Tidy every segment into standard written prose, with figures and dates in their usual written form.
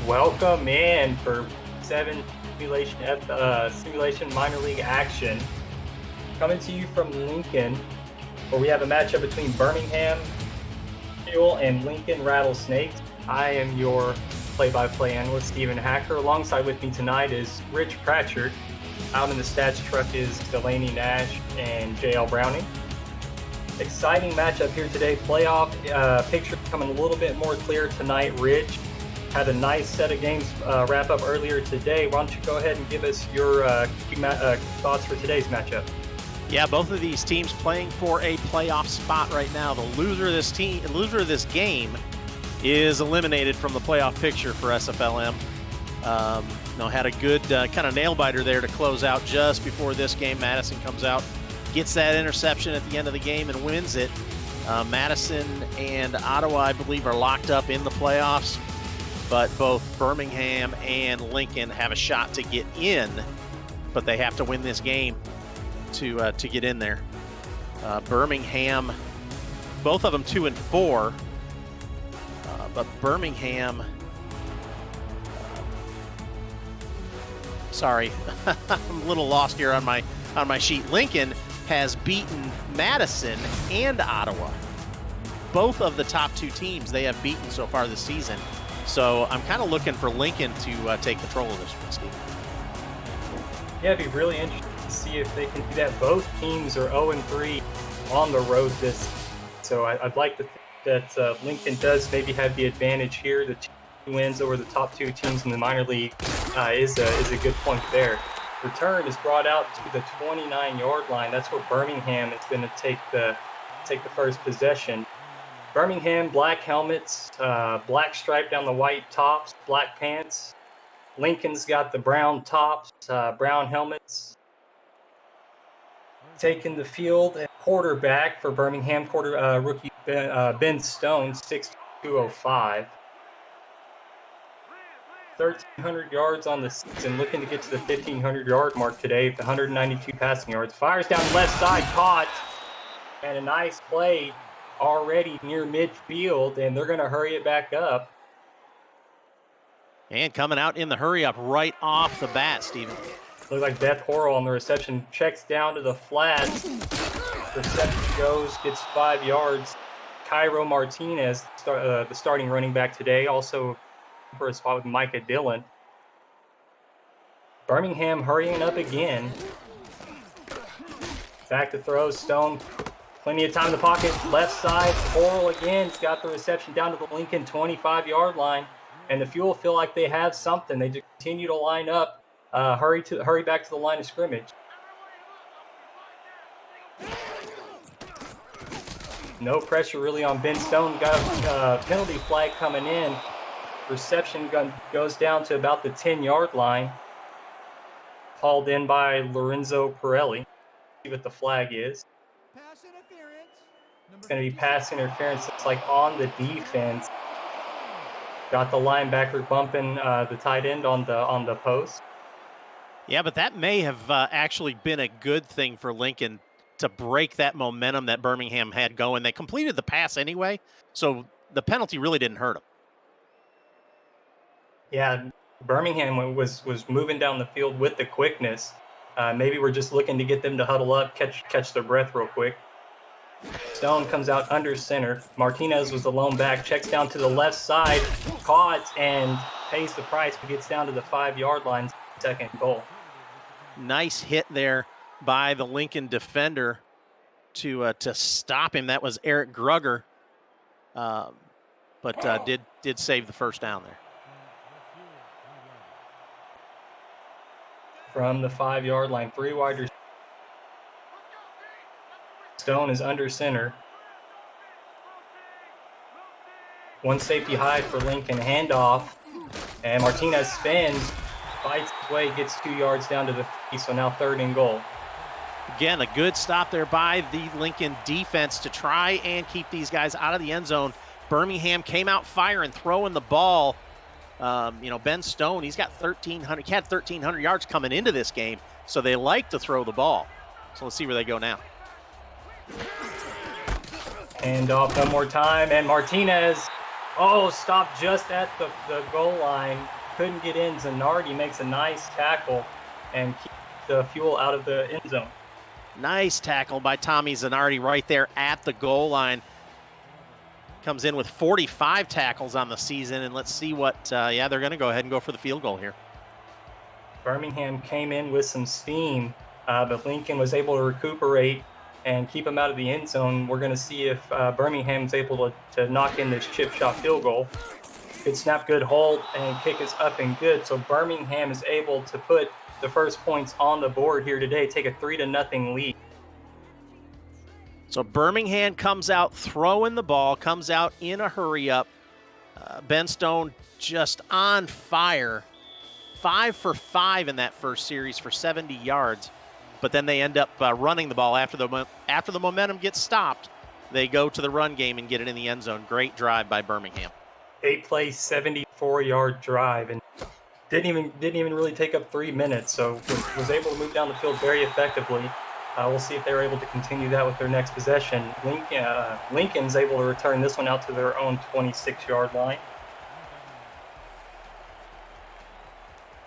Welcome in for 7 simulation minor league action. Coming to you from Lincoln, where we have a matchup between Birmingham Fuel and Lincoln Rattlesnakes. I am your play-by-play analyst, Stephen Hacker. Alongside with me tonight is Rich Pratchard. Out in the stats truck is Delaney Nash and JL Browning. Exciting matchup here today. Playoff picture becoming a little bit more clear tonight. Rich had a nice set of games wrap up earlier today. Why don't you go ahead and give us your thoughts for today's matchup? Yeah, both of these teams playing for a playoff spot right now. The loser of this game is eliminated from the playoff picture for SFLm. Had a good kind of nail biter there to close out just before this game. Madison comes out, gets that interception at the end of the game and wins it. Madison and Ottawa, I believe, are locked up in the playoffs, but both Birmingham and Lincoln have a shot to get in, but they have to win this game to get in there. Birmingham, both of them 2-4, but Birmingham, sorry, I'm a little lost here on my sheet. Lincoln has beaten Madison and Ottawa. Both of the top two teams they have beaten so far this season. So I'm kind of looking for Lincoln to take control of this one, Steve. Yeah, it'd be really interesting to see if they can do that. Both teams are 0-3 on the road this. So I'd like to think that Lincoln does maybe have the advantage here. The 2 wins over the top 2 teams in the minor league is a good point there. Return is brought out to the 29-yard line. That's where Birmingham is going to take the first possession. Birmingham, black helmets, black stripe down the white tops, black pants. Lincoln's got the brown tops, brown helmets. Taking the field at quarterback for Birmingham, rookie Ben Stone, 6'2", 205. 1,300 yards on the season, looking to get to the 1,500-yard mark today with 192 passing yards. Fires down left side, caught, and a nice play already near midfield, and they're going to hurry it back up. And coming out in the hurry up right off the bat, Steven. Looks like Beth Horrell on the reception, checks down to the flats. Reception goes, gets 5 yards. Cairo Martinez, the starting running back today, also for a spot with Micah Dillon. Birmingham hurrying up again. Back to throw, Stone. Plenty of time in the pocket. Left side, Horrell again. He's got the reception down to the Lincoln 25-yard line. And the Fuel feel like they have something. They just continue to line up, hurry back to the line of scrimmage. No pressure really on Ben Stone. Got a penalty flag coming in. Reception goes down to about the 10-yard line. Hauled in by Lorenzo Pirelli. See what the flag is. It's going to be pass interference. It's like on the defense. Got the linebacker bumping the tight end on the post. Yeah, but that may have actually been a good thing for Lincoln to break that momentum that Birmingham had going. They completed the pass anyway, so the penalty really didn't hurt them. Yeah, Birmingham was moving down the field with the quickness. Maybe we're just looking to get them to huddle up, catch their breath real quick. Stone comes out under center. Martinez was the lone back, checks down to the left side, caught, and pays the price, but gets down to the 5-yard line, second goal. Nice hit there by the Lincoln defender to stop him. That was Eric Grugger, but did save the first down there. From the 5-yard line, 3 wide receivers. Stone is under center. 1 safety high for Lincoln. Handoff. And Martinez spins, fights his way, gets 2 yards down to the 50, so now 3rd and goal. Again, a good stop there by the Lincoln defense to try and keep these guys out of the end zone. Birmingham came out firing, throwing the ball. Ben Stone, he had 1,300 yards coming into this game, so they like to throw the ball. So let's see where they go now. Hand off one more time, and Martinez Oh, stopped just at the goal line. Couldn't get in. Zanardi makes a nice tackle and keeps the Fuel out of the end zone. Nice tackle by Tommy Zanardi right there at the goal line. Comes in with 45 tackles on the season, and let's see what, yeah, they're going to go ahead and go for the field goal here. Birmingham came in with some steam, but Lincoln was able to recuperate and keep him out of the end zone. We're going to see if Birmingham's able to knock in this chip shot field goal. Good snap, good hold, and kick is up and good. So Birmingham is able to put the first points on the board here today, take a 3-0 lead. So Birmingham comes out throwing the ball, comes out in a hurry up. Ben Stone just on fire. 5 for 5 in that first series for 70 yards. But then they end up running the ball after the momentum gets stopped. They go to the run game and get it in the end zone. Great drive by Birmingham. 8-play, 74-yard drive, and didn't even really take up 3 minutes. So was able to move down the field very effectively. We'll see if they were able to continue that with their next possession. Lincoln's able to return this one out to their own 26-yard line.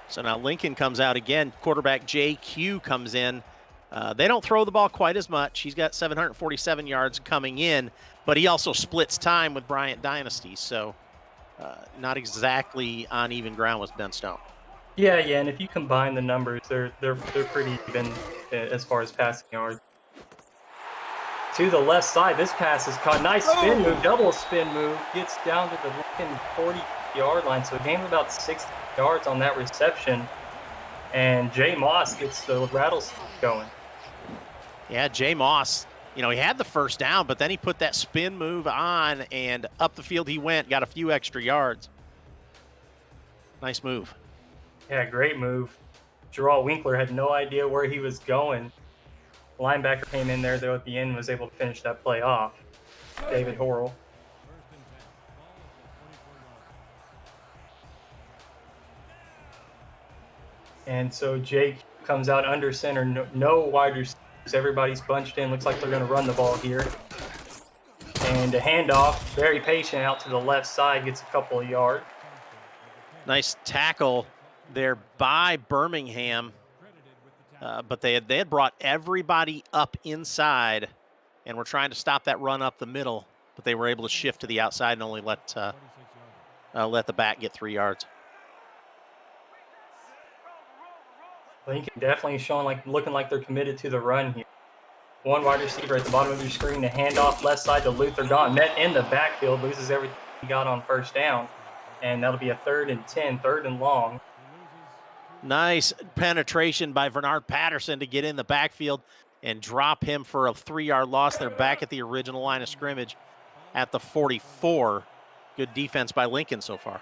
So now Lincoln comes out again. Quarterback JQ comes in. They don't throw the ball quite as much. He's got 747 yards coming in, but he also splits time with Bryant Dynasty. So not exactly on even ground with Ben Stone. Yeah, and if you combine the numbers, they're pretty even as far as passing yards. To the left side, this pass is caught. Nice spin move, double spin move. Gets down to the Lincoln 40-yard line, so gained about 60 yards on that reception. And Jay Moss gets the rattlesnake going. Yeah, Jay Moss, he had the first down, but then he put that spin move on, and up the field he went, got a few extra yards. Nice move. Yeah, great move. Gerald Winkler had no idea where he was going. Linebacker came in there, though, at the end, was able to finish that play off. David Horrell. And so Jake comes out under center. No wide receivers. Everybody's bunched in. Looks like they're going to run the ball here. And a handoff, very patient out to the left side, gets a couple of yards. Nice tackle there by Birmingham, but they had brought everybody up inside and were trying to stop that run up the middle, but they were able to shift to the outside and only let the back get 3 yards. Lincoln definitely looking like they're committed to the run here. One wide receiver at the bottom of your screen, the handoff left side to Luther Gaunt, met in the backfield, loses everything he got on first down, and that'll be a 3rd and 10, 3rd and long. Nice penetration by Bernard Patterson to get in the backfield and drop him for a 3-yard loss. They're back at the original line of scrimmage at the 44. Good defense by Lincoln so far.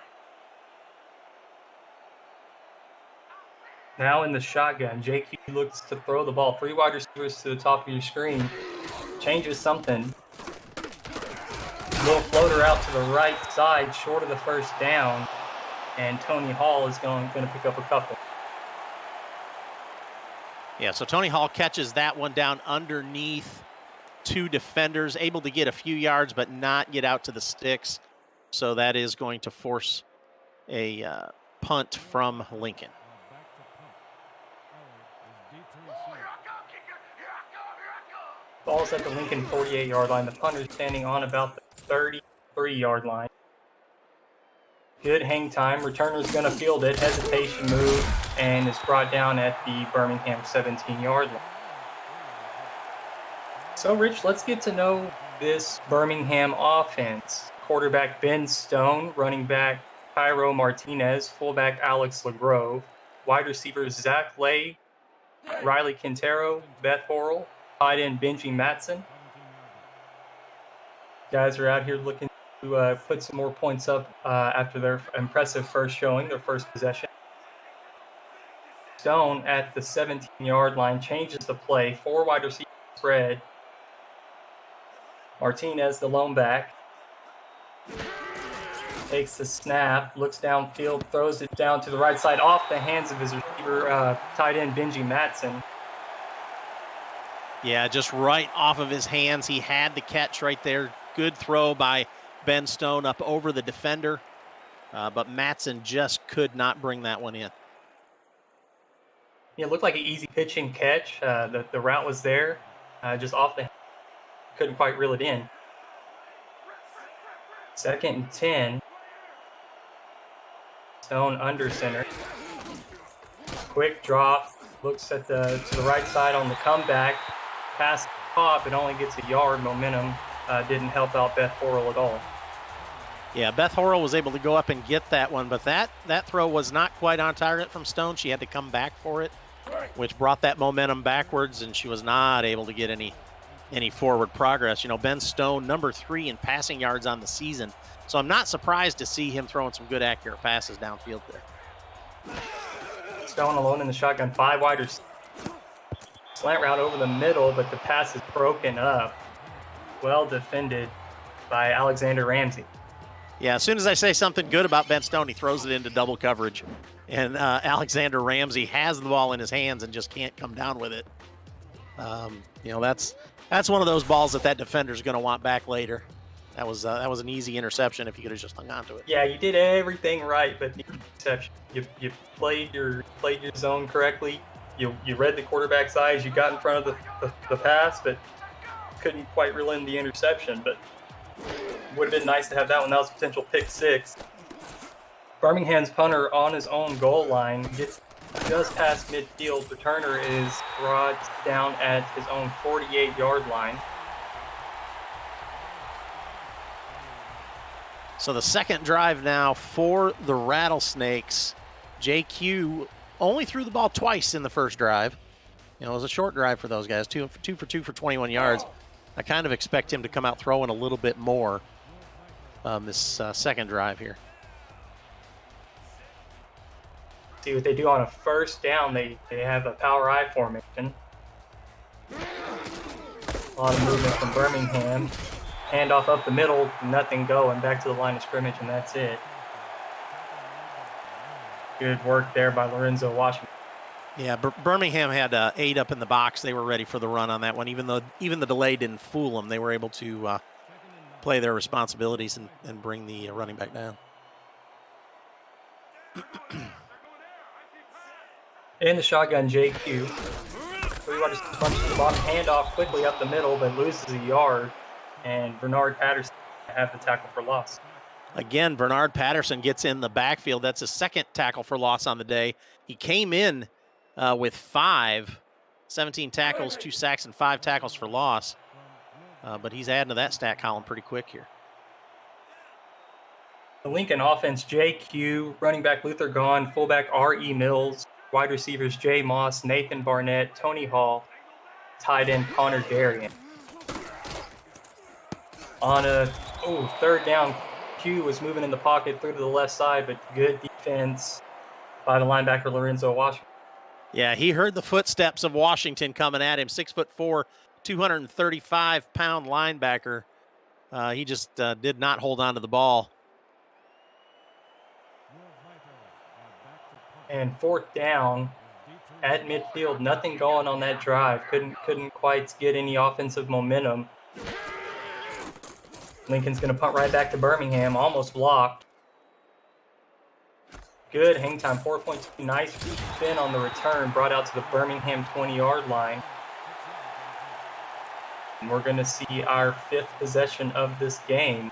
Now in the shotgun, JQ looks to throw the ball. 3 wide receivers to the top of your screen. Changes something. Little floater out to the right side, short of the first down. And Tony Hall is going to pick up a couple. Yeah, so Tony Hall catches that one down underneath 2 defenders, able to get a few yards but not get out to the sticks. So that is going to force a punt from Lincoln. Ball's at the Lincoln 48-yard line. The punter's standing on about the 33-yard line. Good hang time. Returner's going to field it. Hesitation move, and is brought down at the Birmingham 17-yard line. So, Rich, let's get to know this Birmingham offense. Quarterback Ben Stone, running back Cairo Martinez, fullback Alex LeGrove, wide receivers Zach Lay, Riley Quintero, Beth Horrell, tight end Benji Matson. Guys are out here looking to put some more points up after their impressive first showing, their first possession. Stone at the 17-yard line changes the play. 4 wide receivers spread. Martinez, the lone back, takes the snap, looks downfield, throws it down to the right side off the hands of his receiver, tight end Benji Matson. Yeah, just right off of his hands. He had the catch right there. Good throw by Ben Stone up over the defender, but Matson just could not bring that one in. Yeah, it looked like an easy pitch and catch. The route was there, just off the, couldn't quite reel it in. 2nd and 10. Stone under center. Quick drop, looks at to the right side on the comeback. Pass pop, it only gets a yard. Momentum didn't help out Beth Horrell at all. Yeah, Beth Horrell was able to go up and get that one, but that throw was not quite on target from Stone. She had to come back for it, which brought that momentum backwards, and she was not able to get any forward progress. You know, Ben Stone, number 3 in passing yards on the season, so I'm not surprised to see him throwing some good accurate passes downfield there. Stone alone in the shotgun, 5 wide. Slant route over the middle, but the pass is broken up. Well defended by Alexander Ramsey. Yeah, as soon as I say something good about Ben Stone, he throws it into double coverage. And Alexander Ramsey has the ball in his hands and just can't come down with it. You know, that's one of those balls that defender's going to want back later. That was an easy interception if you could have just hung on to it. Yeah, you did everything right, but the interception. You played your zone correctly. You read the quarterback's eyes. You got in front of the pass, but couldn't quite reel in the interception. But would have been nice to have that one. That was a potential pick 6. Birmingham's punter on his own goal line gets just past midfield. Returner is brought down at his own 48-yard line. So the second drive now for the Rattlesnakes. JQ only threw the ball twice in the first drive. You know, it was a short drive for those guys, 2 for 2 for 21 yards. I kind of expect him to come out throwing a little bit more this second drive here. See what they do on a first down. They have a power I formation. A lot of movement from Birmingham. Handoff up the middle, nothing going. Back to the line of scrimmage, and that's it. Good work there by Lorenzo Washington. Yeah, Birmingham had 8 up in the box. They were ready for the run on that one. Even the delay didn't fool them. They were able to play their responsibilities and bring the running back down. In the shotgun, JQ. 3 wide just punches the bottom, handoff quickly up the middle, but loses a yard. And Bernard Patterson have the tackle for loss. Again, Bernard Patterson gets in the backfield. That's his second tackle for loss on the day. He came in with 17 tackles, 2 sacks, and 5 tackles for loss. But he's adding to that stat column pretty quick here. The Lincoln offense, JQ, running back Luther Gahn, fullback R.E. Mills, wide receivers Jay Moss, Nathan Barnett, Tony Hall, tight end Connor Darien. On a third down, Q was moving in the pocket through to the left side, but good defense by the linebacker Lorenzo Washington. Yeah, he heard the footsteps of Washington coming at him. 6'4", 235-pound linebacker. He just did not hold on to the ball. And 4th down at midfield, nothing going on that drive. Couldn't quite get any offensive momentum. Lincoln's going to punt right back to Birmingham, almost blocked. Good hang time, 4.2. Nice spin on the return, brought out to the Birmingham 20-yard line. And we're going to see our 5th possession of this game.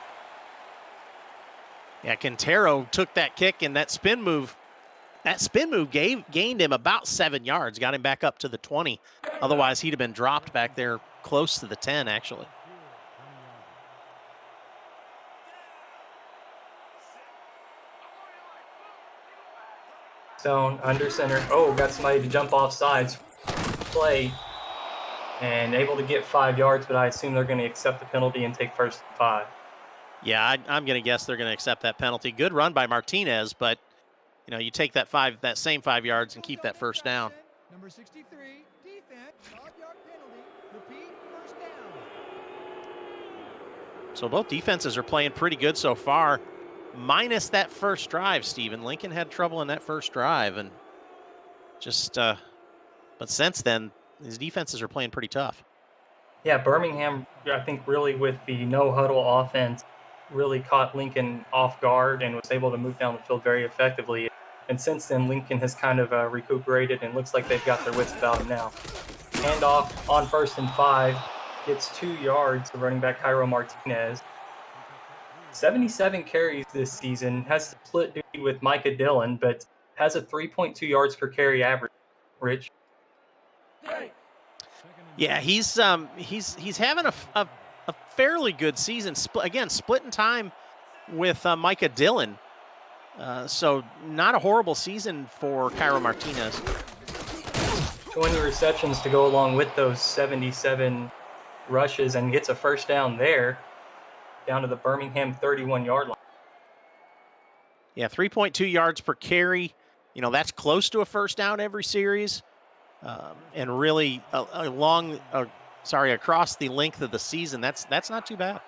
Yeah, Quintero took that kick, and that spin move gained him about 7 yards, got him back up to the 20. Otherwise, he'd have been dropped back there close to the 10, actually. Stone under center. Got somebody to jump off sides. Play. And able to get 5 yards, but I assume they're going to accept the penalty and take 1st and 5. Yeah, I'm going to guess they're going to accept that penalty. Good run by Martinez, but you know, you take that same 5 yards and keep that first down. Number 63, defense, 5-yard penalty. Repeat, first down. So both defenses are playing pretty good so far, minus that first drive, Stephen. Lincoln had trouble in that first drive, and but since then, these defenses are playing pretty tough. Yeah, Birmingham, I think really with the no-huddle offense, really caught Lincoln off guard and was able to move down the field very effectively. And since then, Lincoln has kind of recuperated and looks like they've got their wits about them now. Handoff on 1st and 5, gets 2 yards to running back Cairo Martinez. 77 carries this season, has to split duty with Micah Dillon, but has a 3.2 yards per carry average. Rich? Yeah, he's having a fairly good season. Again, splitting time with Micah Dillon. So not a horrible season for Cairo Martinez. 20 receptions to go along with those 77 rushes and gets a first down there, down to the Birmingham 31-yard line. Yeah, 3.2 yards per carry. You know, that's close to a first down every series. And really across the length of the season, that's not too bad.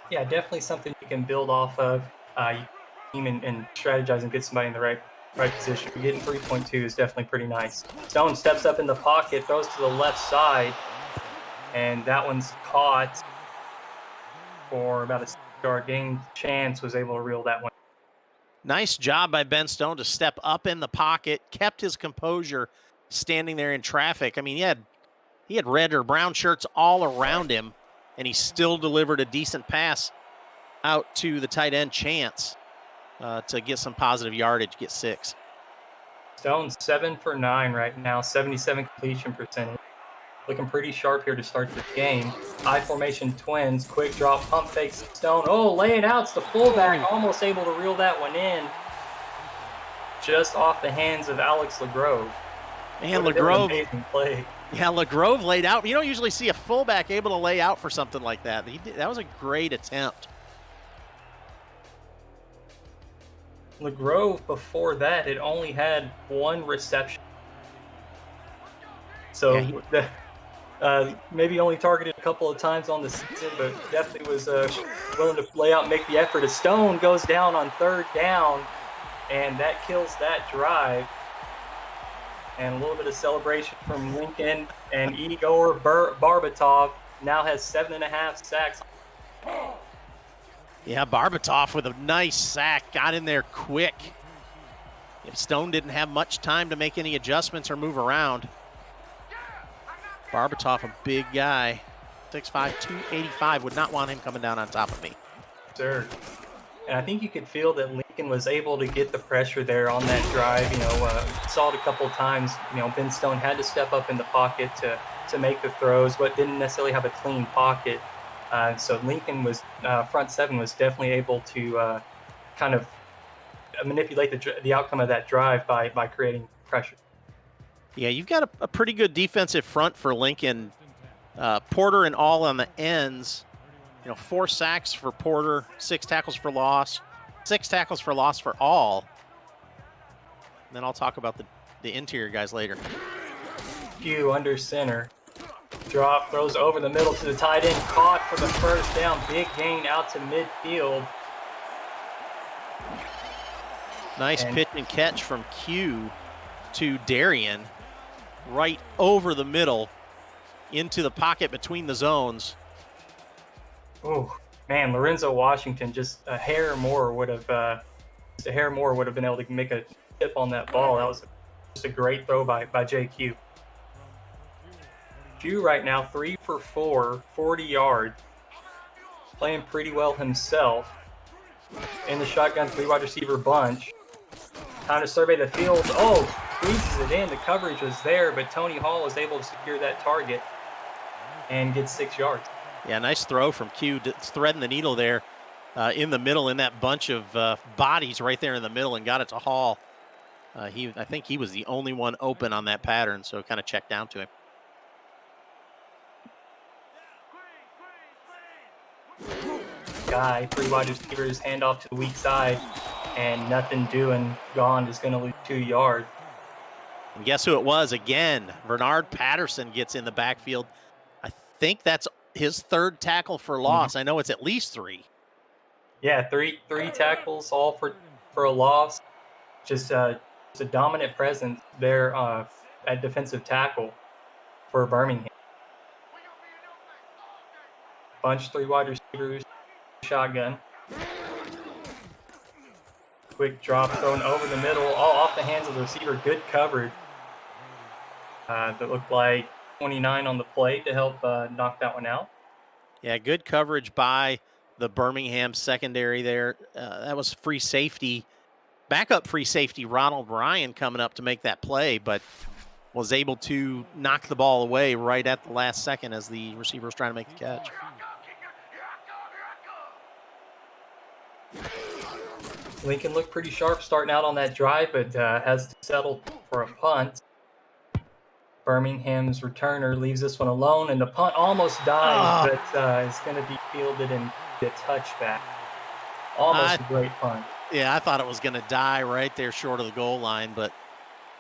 Yeah, definitely something you can build off of. You can and strategize and get somebody in the right position. Getting 3.2 is definitely pretty nice. Stone steps up in the pocket, throws to the left side, and that one's caught for about a 6-yard gain. Chance was able to reel that one. Nice job by Ben Stone to step up in the pocket, kept his composure standing there in traffic. I mean, he had red or brown shirts all around him, and he still delivered a decent pass out to the tight end Chance to get some positive yardage, get 6. Stone's 7 for 9 right now, 77 completion percentage. Looking pretty sharp here to start the game. I formation twins, quick drop, pump fake Stone. Oh, laying out's the fullback, almost able to reel that one in. Just off the hands of Alex LeGrove. Man, LeGrove. Amazing play. Yeah, LeGrove laid out. You don't usually see a fullback able to lay out for something like that. That was a great attempt. LeGrove, before that, had only had 1 reception. So maybe only targeted a couple of times on the season, but definitely was willing to lay out and make the effort. A Stone goes down on 3rd down, and that kills that drive. And a little bit of celebration from Lincoln, and Igor Barbatov now has 7.5 sacks. Yeah, Barbatov with a nice sack, got in there quick. Stone didn't have much time to make any adjustments or move around. Barbatov, a big guy, 6'5", 285, would not want him coming down on top of me. Sure. And I think you could feel that Lincoln was able to get the pressure there on that drive. Saw it a couple of times. Ben Stone had to step up in the pocket to make the throws, but didn't necessarily have a clean pocket. So Lincoln was front 7 was definitely able to kind of manipulate the outcome of that drive by creating pressure. Yeah, you've got a pretty good defensive front for Lincoln. Porter and all on the ends. 4 sacks for Porter, 6 tackles for loss, 6 tackles for loss for all. And then I'll talk about the interior guys later. Hugh under center. Drop, throws over the middle to the tight end, caught for the first down. Big gain out to midfield. Nice pitch and catch from Q to Darian. Right over the middle into the pocket between the zones. Oh, man, Lorenzo Washington just a hair more would have been able to make a tip on that ball. That was just a great throw by JQ. Q right now 3 for 4, 40 yards. Playing pretty well himself. In the shotgun 3 wide receiver bunch. Time to survey the field. Oh, squeezes it in. The coverage was there, but Tony Hall is able to secure that target and get 6 yards. Yeah, nice throw from Q, threading the needle there in the middle in that bunch of bodies right there in the middle and got it to Hall. I think he was the only one open on that pattern, so kind of checked down to him. Guy, 3 wide receivers, handoff to the weak side, and nothing doing. Gone is going to lose 2 yards. And guess who it was again? Bernard Patterson gets in the backfield. I think that's his 3rd tackle for loss. I know it's at least 3. Yeah, three tackles, all for a loss. Just a dominant presence there at defensive tackle for Birmingham. Bunch 3 wide receivers, shotgun. Quick drop thrown over the middle, all off the hands of the receiver. Good coverage. That looked like 29 on the play to help knock that one out. Yeah, good coverage by the Birmingham secondary there. That was free safety, backup free safety Ronald Ryan coming up to make that play, but was able to knock the ball away right at the last second as the receiver was trying to make the catch. Lincoln looked pretty sharp starting out on that drive, but has to settle for a punt. Birmingham's returner leaves this one alone, and the punt almost dies, but it's going to be fielded and be a touchback. Almost a great punt. Yeah, I thought it was going to die right there short of the goal line, but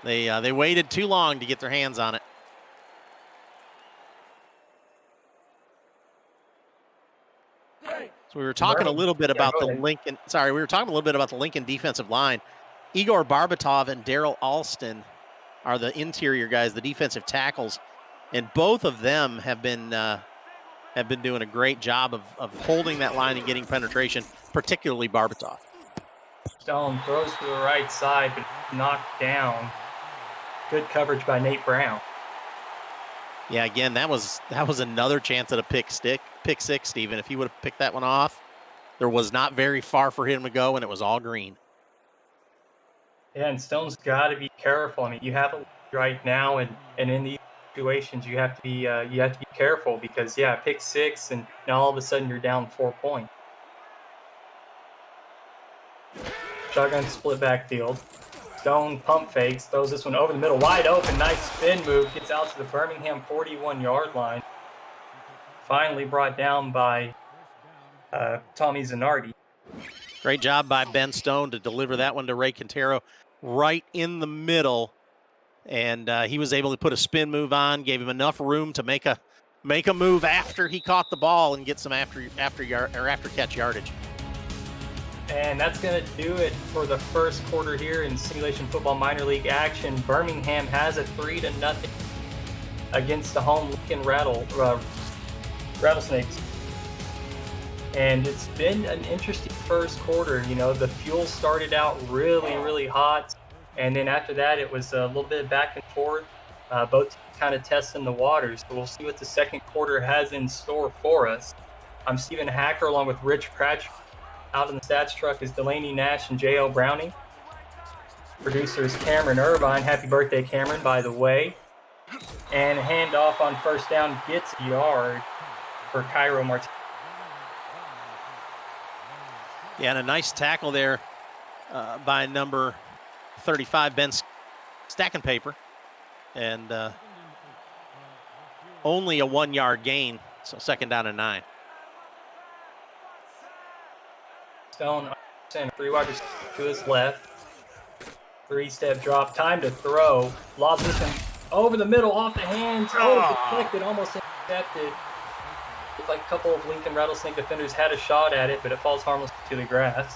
they waited too long to get their hands on it. So we were talking a little bit about the Lincoln. Sorry, we were talking a little bit about the Lincoln defensive line. Igor Barbatov and Daryl Alston are the interior guys, the defensive tackles, and both of them have been doing a great job of holding that line and getting penetration, particularly Barbatov. Stone throws to the right side, but knocked down. Good coverage by Nate Brown. Yeah, again, that was another chance at a pick six, Stephen. If he would have picked that one off, there was not very far for him to go, and it was all green. Yeah, and Stone's got to be careful. I mean, you have a lead right now, and in these situations, you have to be careful because pick six, and now all of a sudden you're down 4 points. Shotgun split backfield. Stone pump fakes, throws this one over the middle, wide open, nice spin move, gets out to the Birmingham 41-yard line. Finally brought down by Tommy Zanardi. Great job by Ben Stone to deliver that one to Ray Quintero right in the middle, and he was able to put a spin move on, gave him enough room to make a move after he caught the ball and get some after catch yardage. And that's going to do it for the first quarter here in Simulation Football Minor League action. Birmingham has a 3-0 against the home Lincoln Rattlesnakes. And it's been an interesting first quarter. You know, the fuel started out really, really hot. And then after that, it was a little bit back and forth. Both teams kind of testing the waters. So we'll see what the second quarter has in store for us. I'm Stephen Hacker along with Rich Pratchett. Out in the stats truck is Delaney Nash and J.O. Browning. Producer is Cameron Irvine. Happy birthday, Cameron, by the way. And handoff on first down gets a yard for Cairo Martinez. Yeah, and a nice tackle there by number 35, Ben Stacking Paper. And only a 1-yard gain, so second down and 9. Stone, 3 wide receivers to his left. 3-step drop, time to throw. Lobs this one over the middle, off the hands. Deflected, almost intercepted. Looked like a couple of Lincoln Rattlesnake defenders had a shot at it, but it falls harmless to the grass.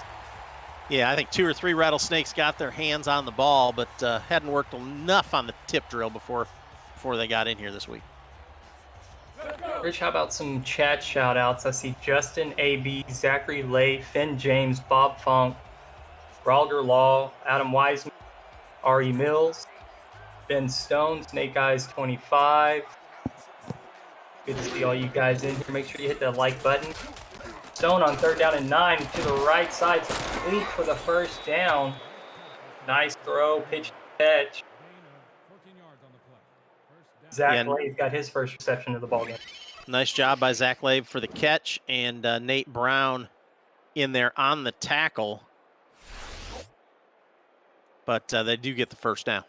Yeah, I think 2 or 3 Rattlesnakes got their hands on the ball, but hadn't worked enough on the tip drill before they got in here this week. Rich, how about some chat shout-outs? I see Justin A.B., Zachary Lay, Finn James, Bob Funk, Ralger Law, Adam Wiseman, R.E. Mills, Ben Stones, Nate Guys 25. Good to see all you guys in here. Make sure you hit that like button. Stone on third down and 9 to the right side. Complete for the first down. Nice throw, pitch, catch. Zach Lave got his first reception of the ballgame. Nice job by Zach Lave for the catch, and Nate Brown in there on the tackle. But they do get the first down.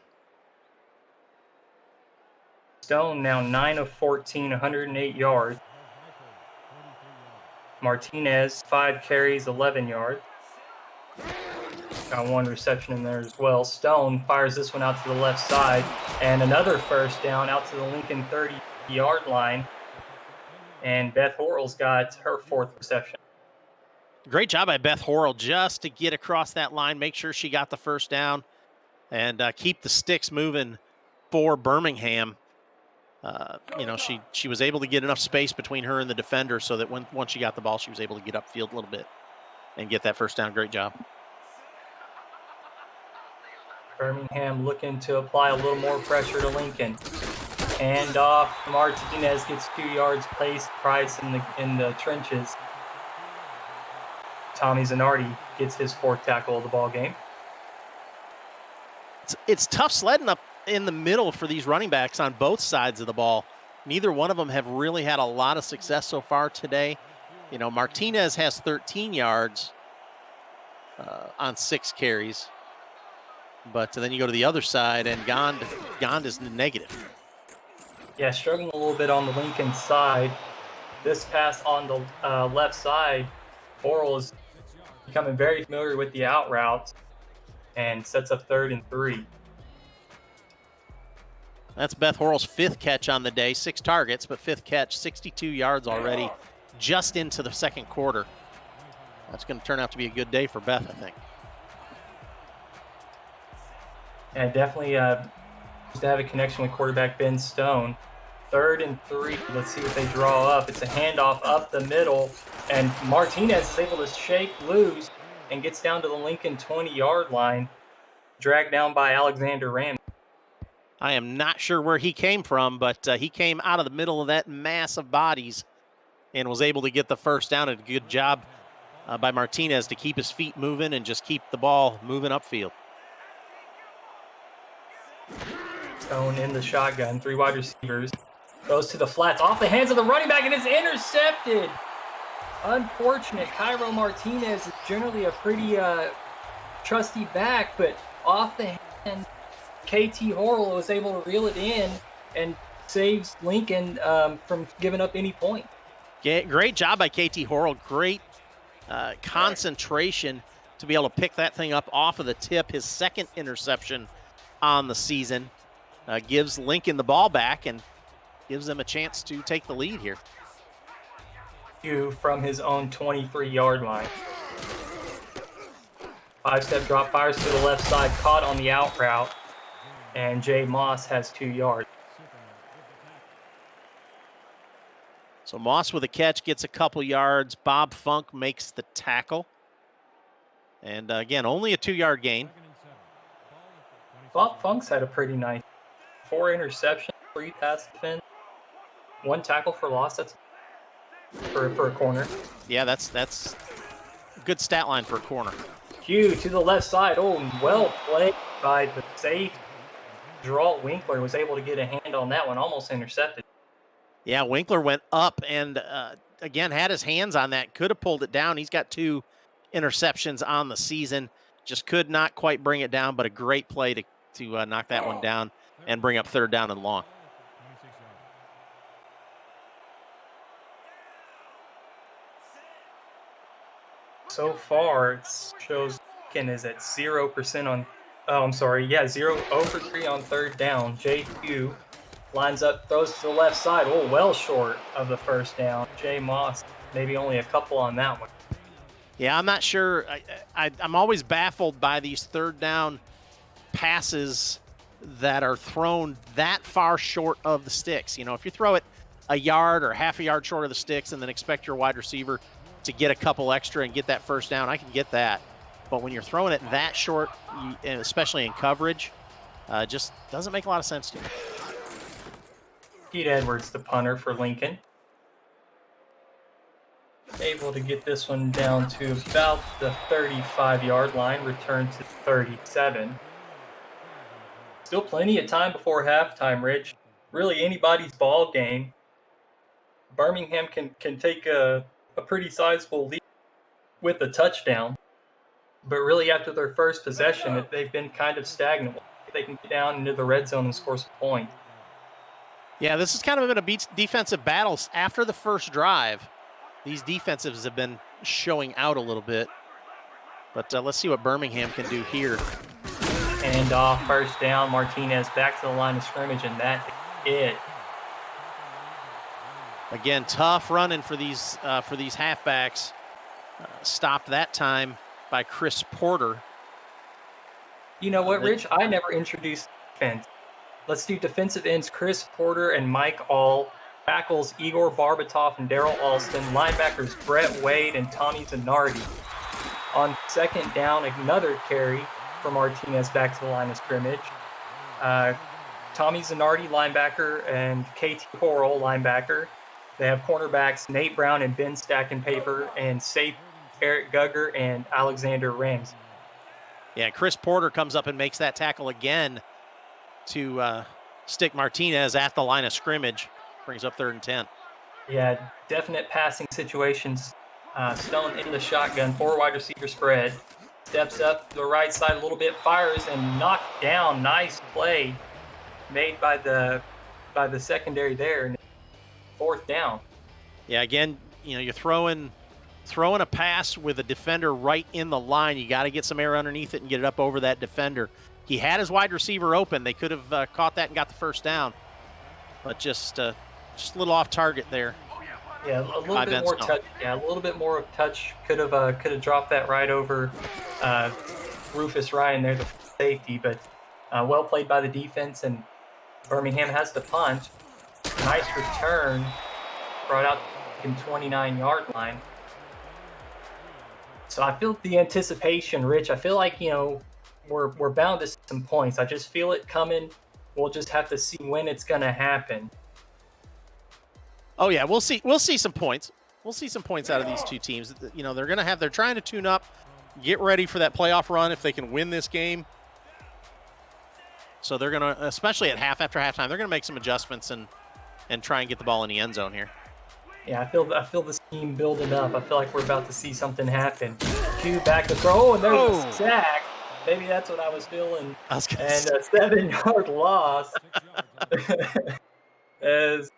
Stone now 9 of 14, 108 yards. Martinez, 5 carries, 11 yards. Got 1 reception in there as well. Stone fires this one out to the left side. And another first down out to the Lincoln 30-yard line. And Beth Horrell's got her 4th reception. Great job by Beth Horrell just to get across that line, make sure she got the first down, and keep the sticks moving for Birmingham. You know, she was able to get enough space between her and the defender so that once she got the ball, she was able to get upfield a little bit and get that first down. Great job. Birmingham looking to apply a little more pressure to Lincoln. Hand off. Martinez gets 2 yards. Placed Price in the trenches. Tommy Zanardi gets his 4th tackle of the ball game. It's tough sledding up in the middle for these running backs on both sides of the ball. Neither one of them have really had a lot of success so far today. You know, Martinez has 13 yards on 6 carries. But then you go to the other side, and Gond is negative. Yeah, struggling a little bit on the Lincoln side. This pass on the left side, Oral is becoming very familiar with the out routes and sets up 3rd and 3. That's Beth Horrell's 5th catch on the day, 6 targets, but 5th catch, 62 yards already just into the second quarter. That's going to turn out to be a good day for Beth, I think. And definitely to have a connection with quarterback Ben Stone. 3rd and 3. Let's see what they draw up. It's a handoff up the middle, and Martinez is able to shake loose and gets down to the Lincoln 20-yard line, dragged down by Alexander Ram. I am not sure where he came from, but he came out of the middle of that mass of bodies and was able to get the first down. And a good job by Martinez to keep his feet moving and just keep the ball moving upfield. Stone in the shotgun, 3 wide receivers. Goes to the flats, off the hands of the running back, and it's intercepted. Unfortunate. Cairo Martinez is generally a pretty trusty back, but off the hand, KT Horrell was able to reel it in and saves Lincoln from giving up any point. Great job by KT Horrell. Great concentration to be able to pick that thing up off of the tip. His 2nd interception on the season gives Lincoln the ball back and gives them a chance to take the lead here. From his own 23-yard line. 5-step drop, fires to the left side, caught on the out route, and Jay Moss has 2 yards. So Moss with a catch gets a couple yards. Bob Funk makes the tackle. And again, only a 2-yard gain. Bob Funk's had a pretty nice 4 interceptions, 3 pass defense, 1 tackle for loss. That's for a corner. Yeah, that's a good stat line for a corner. Hugh to the left side. Oh, well played by the safe. Geralt Winkler was able to get a hand on that one, almost intercepted. Yeah, Winkler went up and, again, had his hands on that. Could have pulled it down. He's got 2 interceptions on the season. Just could not quite bring it down, but a great play to knock that one down and bring up 3rd down and long. So far, it shows Lincoln is at 0% on. Oh, I'm sorry. Yeah, 0 for 3 on 3rd down. JQ lines up, throws to the left side. Oh, well short of the first down. Jay Moss, maybe only a couple on that one. Yeah, I'm not sure. I'm always baffled by these 3rd down passes that are thrown that far short of the sticks. You know, if you throw it a yard or half a yard short of the sticks and then expect your wide receiver to get a couple extra and get that first down, I can get that. But when you're throwing it that short, especially in coverage, just doesn't make a lot of sense to me. Pete Edwards, the punter for Lincoln. Able to get this one down to about the 35-yard line, return to 37. Still plenty of time before halftime, Rich. Really anybody's ball game. Birmingham can take a pretty sizable lead with a touchdown. But really after their first possession, they've been kind of stagnant. They can get down into the red zone and score some points. Yeah, this has kind of been a defensive battle. After the first drive, these defensives have been showing out a little bit. But let's see what Birmingham can do here. And first down, Martinez back to the line of scrimmage, and that's it. Again, tough running for these halfbacks. Stopped that time by Chris Porter. You know what, Rich? I never introduced defense. Let's do defensive ends Chris Porter and Mike All. Tackles Igor Barbatov and Daryl Alston. Linebackers Brett Wade and Tommy Zanardi. On second down, another carry for Martinez back to the line of scrimmage. Tommy Zanardi, linebacker, and KT Horrell, linebacker. They have cornerbacks Nate Brown and Ben Stackenpaper, and safety Eric Gugger and Alexander Ramsey. Yeah, Chris Porter comes up and makes that tackle again to stick Martinez at the line of scrimmage. Brings up 3rd and 10. Yeah, definite passing situations. Stone in the shotgun, 4 wide receiver spread. Steps up to the right side a little bit, fires and knocked down. Nice play made by the secondary there. 4th down. Yeah, again, you're throwing a pass with a defender right in the line. You got to get some air underneath it and get it up over that defender. He had his wide receiver open. They could have caught that and got the 1st down, but just a little off target there. Yeah, a little bit more touch. Yeah, a little bit more of touch. Could have dropped that right over Rufus Ryan there, the safety. But well played by the defense, and Birmingham has the punt. Nice return, brought out in 29-yard line. So I feel the anticipation, Rich. I feel like we're bound to some points. I just feel it coming. We'll just have to see when it's going to happen. Oh yeah, we'll see some points. We'll see some points out of these two teams. They're trying to tune up, get ready for that playoff run if they can win this game. So they're going to, especially at after halftime, they're going to make some adjustments and try and get the ball in the end zone here. Yeah, I feel this team building up. I feel like we're about to see something happen. Q back to throw, and there's a sack. Maybe that's what I was feeling. And a 7-yard loss as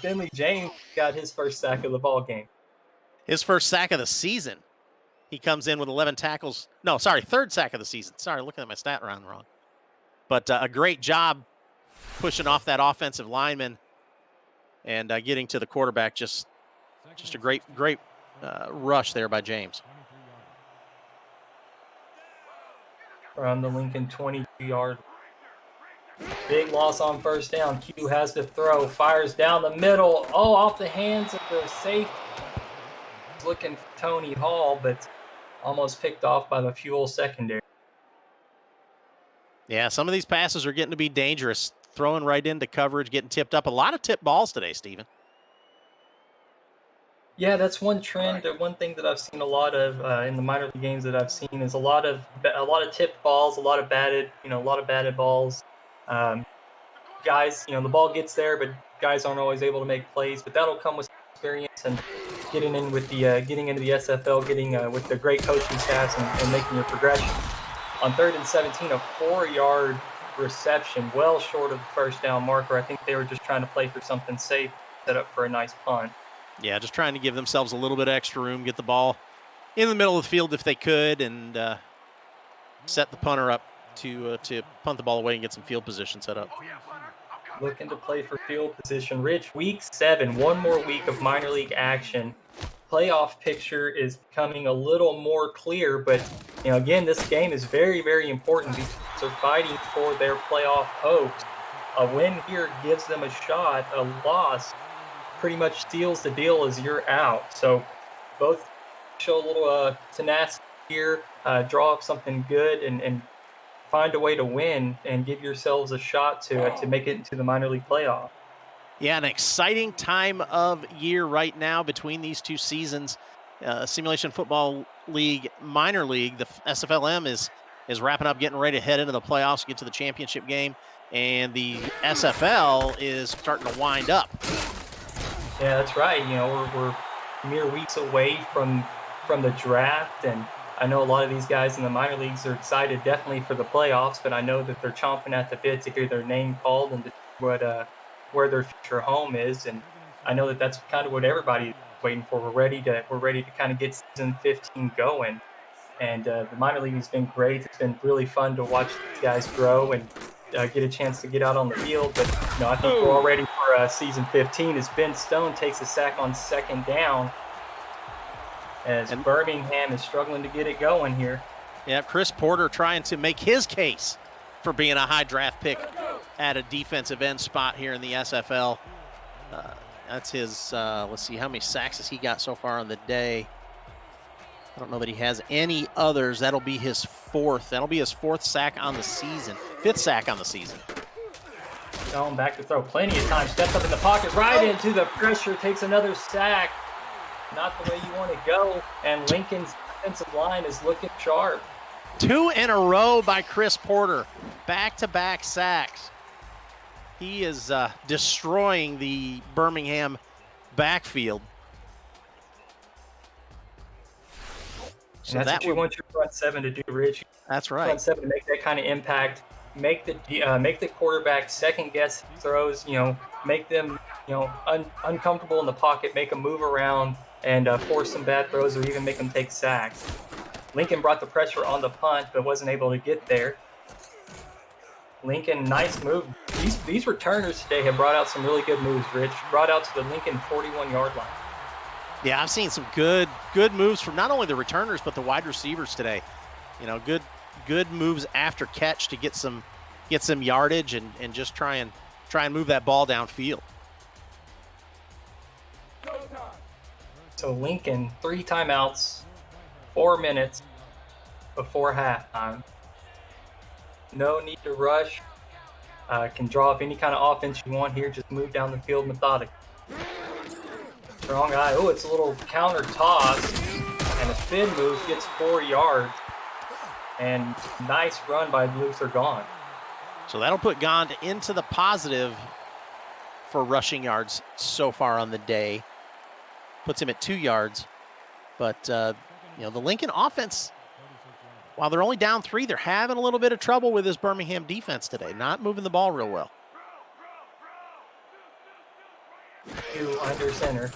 Finley James got his first sack of the ball game. His first sack of the season. He comes in with 11 tackles. No, sorry, 3rd sack of the season. Sorry, looking at my stat round wrong. But a great job pushing off that offensive lineman and getting to the quarterback. Just a great rush there by James. From the Lincoln 22-yard. Big loss on 1st down. Q has to throw. Fires down the middle. Oh, off the hands of the safety. Looking for Tony Hall, but almost picked off by the Fuel secondary. Yeah, some of these passes are getting to be dangerous. Throwing right into coverage, getting tipped up. A lot of tipped balls today, Steven. Yeah, that's one trend. One thing that I've seen a lot of in the minor league games that I've seen is a lot of tipped balls, a lot of batted balls. Guys, the ball gets there, but guys aren't always able to make plays. But that'll come with experience and getting into the SFL, getting with the great coaching staffs and making your progression. On 3rd and 17, a 4-yard reception, well short of the 1st down marker. I think they were just trying to play for something safe, set up for a nice punt. Yeah, just trying to give themselves a little bit of extra room, get the ball in the middle of the field if they could, and set the punter up to punt the ball away and get some field position set up. Looking to play for field position. Rich, week 7, one more week of minor league action. Playoff picture is becoming a little more clear, but again, this game is very, very important because they're fighting for their playoff hopes. A win here gives them a shot. A loss pretty much seals the deal as you're out. So both show a little tenacity here, draw up something good, and find a way to win and give yourselves a shot to make it into the minor league playoff. Yeah, an exciting time of year right now between these two seasons. Simulation Football League Minor League, the SFLm is wrapping up, getting ready to head into the playoffs, get to the championship game, and the SFL is starting to wind up. Yeah, that's right. We're mere weeks away from the draft, and I know a lot of these guys in the minor leagues are excited definitely for the playoffs, but I know that they're chomping at the bit to hear their name called and to see where their future home is. And I know that that's kind of what everybody's waiting for. We're ready to kind of get season 15 going, and the minor league has been great. It's been really fun to watch these guys grow and get a chance to get out on the field. But I think we're all ready for season 15 as Ben Stone takes a sack on 2nd down, as Birmingham is struggling to get it going here. Yeah, Chris Porter trying to make his case for being a high draft pick at a defensive end spot here in the SFL. That's his, let's see, how many sacks has he got so far on the day? I don't know that he has any others. That'll be his fourth. That'll be his fourth sack on the season. Fifth sack on the season. Going back to throw plenty of time. Steps up in the pocket, right into the pressure, takes another sack. Not the way you want to go. And Lincoln's defensive line is looking sharp. 2 in a row by Chris Porter. Back-to-back sacks. He is destroying the Birmingham backfield. So that's what you want your front seven to do, Rich. That's right. Front seven to make that kind of impact. Make the quarterback second guess throws. Make them uncomfortable in the pocket. Make them move around and force some bad throws, or even make them take sacks. Lincoln brought the pressure on the punt, but wasn't able to get there. Lincoln, nice move. These returners today have brought out some really good moves, Rich. Brought out to the Lincoln 41-yard line. Yeah, I've seen some good moves from not only the returners but the wide receivers today. Good moves after catch to get some yardage and just try and move that ball downfield. So Lincoln, 3 timeouts, 4 minutes before halftime. No need to rush. Can draw up any kind of offense you want here. Just move down the field methodically. Strong eye. Oh, it's a little counter toss. And a spin move gets 4 yards. And nice run by Luther Gond. So that'll put Gond into the positive for rushing yards so far on the day. Puts him at 2 yards. But, the Lincoln offense, while they're only down 3, they're having a little bit of trouble with this Birmingham defense today. Not moving the ball real well. 2 under center.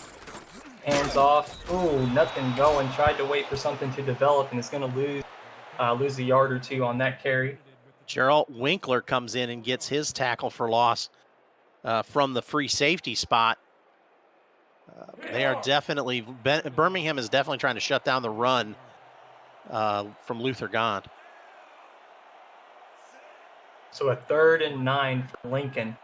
Hands off. Ooh, nothing going. Tried to wait for something to develop and is going to lose a yard or 2 on that carry. Gerald Winkler comes in and gets his tackle for loss from the free safety spot. They are definitely, Birmingham is definitely trying to shut down the run from Luther Gond. So a 3rd and 9 for Lincoln.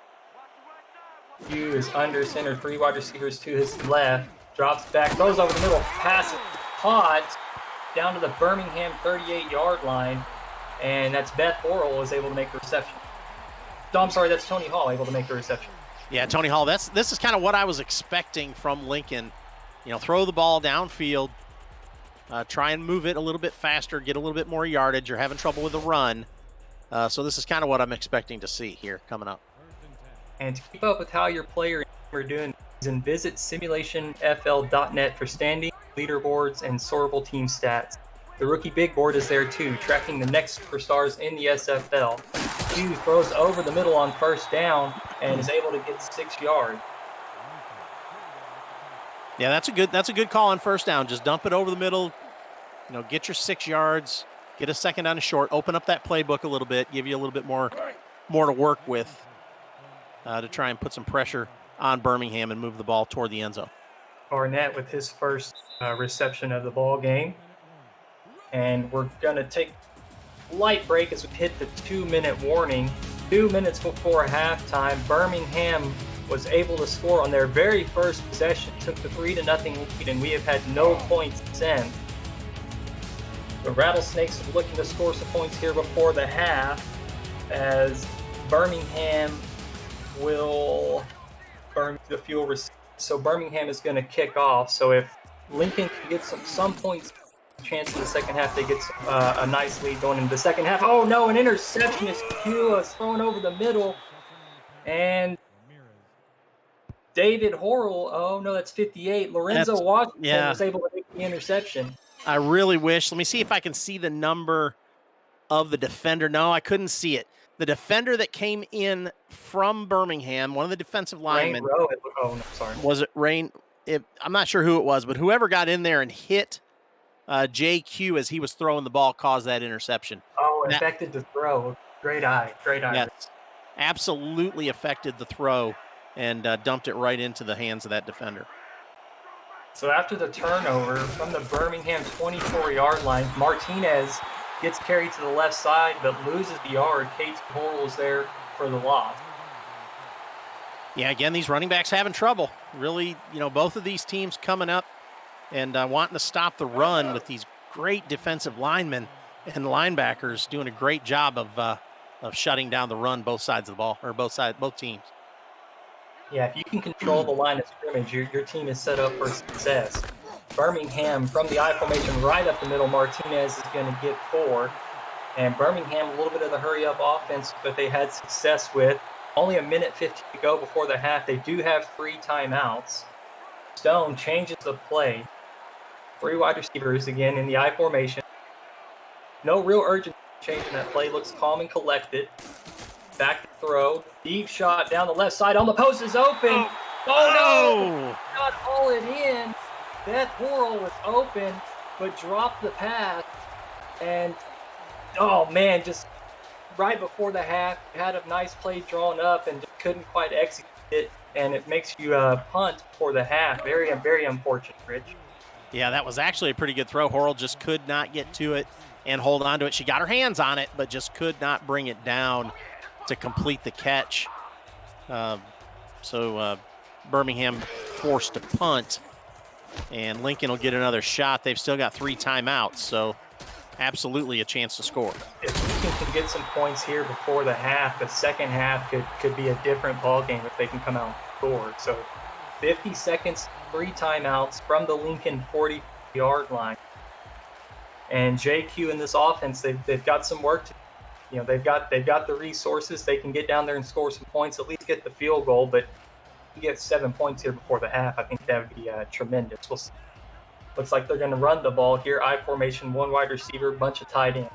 Hugh is under center, 3 wide receivers to his left. Drops back, throws over the middle, pass it, caught down to the Birmingham 38-yard line. And that's Beth Orrell is able to make the reception. No, I'm sorry, that's Tony Hall able to make the reception. Yeah, Tony Hall, this is kind of what I was expecting from Lincoln. Throw the ball downfield, try and move it a little bit faster, get a little bit more yardage. You're having trouble with the run. So this is kind of what I'm expecting to see here coming up. And to keep up with how your players are doing, visit simulationfl.net for standing, leaderboards, and sortable team stats. The rookie big board is there too, tracking the next superstars in the SFL. Hugh throws over the middle on 1st down and is able to get 6 yards. Yeah, that's a good call on 1st down. Just dump it over the middle, get your 6 yards, get a 2nd down and short, open up that playbook a little bit, give you a little bit more to work with to try and put some pressure on Birmingham and move the ball toward the end zone. Barnett with his first reception of the ball game. And we're going to take a light break as we hit the 2-minute warning. 2 minutes before halftime, Birmingham was able to score on their very first possession, took the 3-0 lead, and we have had no points since. The Rattlesnakes are looking to score some points here before the half, as Birmingham will burn the fuel. So Birmingham is going to kick off. So if Lincoln can get some points, chance in the second half, they get a nice lead going into the second half. Oh no, an interception is thrown over the middle, and David Horrell, oh no, that's 58. Lorenzo Washington was able to make the interception. I really wish. Let me see if I can see the number of the defender. No, I couldn't see it. The defender that came in from Birmingham, one of the defensive linemen. Was it Rain? I'm not sure who it was, but whoever got in there and hit JQ as he was throwing the ball caused that interception. Oh, it affected the throw. Great eye. Yes, absolutely affected the throw and dumped it right into the hands of that defender. So after the turnover from the Birmingham 24-yard line, Martinez gets carried to the left side but loses the yard. Kate Horrell is there for the loss. Yeah, again, these running backs having trouble. Really, both of these teams coming up and wanting to stop the run with these great defensive linemen and linebackers doing a great job of shutting down the run both sides of the ball, or both teams. Yeah, if you can control the line of scrimmage, your team is set up for success. Birmingham from the I formation right up the middle. Martinez is going to get 4. And Birmingham, a little bit of the hurry-up offense that they had success with. Only a minute 50 to go before the half. They do have 3 timeouts. Stone changes the play. 3 wide receivers again in the I formation. No real urgency changing that play. Looks calm and collected. Back to throw. Deep shot down the left side. On the post is open. Oh no! Not all it in. Beth Horrell was open, but dropped the pass. And oh man, just right before the half, had a nice play drawn up and just couldn't quite execute it, and it makes you punt before the half. Very, very unfortunate, Rich. Yeah, that was actually a pretty good throw. Horrell just could not get to it and hold on to it. She got her hands on it, but just could not bring it down to complete the catch. So Birmingham forced to punt, and Lincoln will get another shot. They've still got 3 timeouts, so absolutely a chance to score. If Lincoln can get some points here before the half, the second half could be a different ballgame if they can come out and score. So 50 seconds, 3 timeouts from the Lincoln 40-yard line. And JQ in this offense, they've got some work to do. They've got the resources. They can get down there and score some points, at least get the field goal. But if you get 7 points here before the half, I think that would be tremendous. We'll see. Looks like they're going to run the ball here. I formation, 1 wide receiver, bunch of tight ends.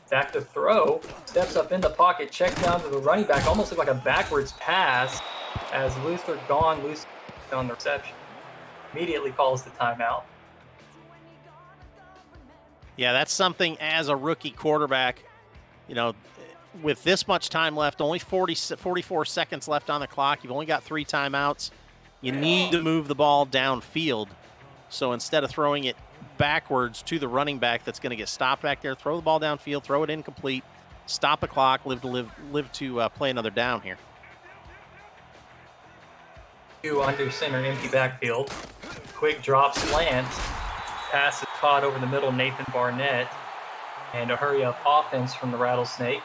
Back to throw. Steps up in the pocket, checks down to the running back. Almost looked like a backwards pass as Luther gone loose on the reception. Immediately calls the timeout. Yeah, that's something as a rookie quarterback, with this much time left, only 44 seconds left on the clock. You've only got 3 timeouts. You need to move the ball downfield. So instead of throwing it backwards to the running back that's going to get stopped back there, throw the ball downfield, throw it incomplete, stop the clock, live to play another down here. Under center, empty backfield. Quick drop slant. Pass is caught over the middle, Nathan Barnett. And a hurry-up offense from the Rattlesnake.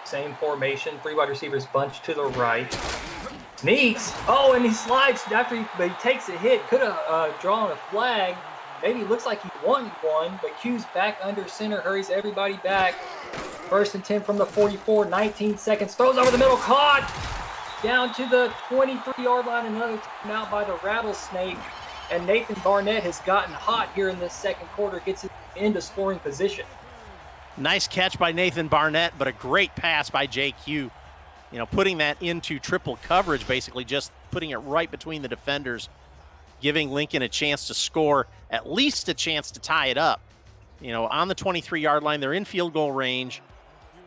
Same formation, 3 wide receivers bunched to the right. Sneaks. Oh, and he slides after he takes a hit. Could have drawn a flag. Maybe looks like he won one, but Q's back under center, hurries everybody back. 1st and 10 from the 44, 19 seconds. Throws over the middle, caught. Down to the 23-yard line, another timeout by the Rattlesnake. And Nathan Barnett has gotten hot here in this second quarter, gets it into scoring position. Nice catch by Nathan Barnett, but a great pass by JQ. Putting that into triple coverage, basically just putting it right between the defenders, giving Lincoln a chance to score, at least a chance to tie it up. On the 23-yard line, they're in field goal range,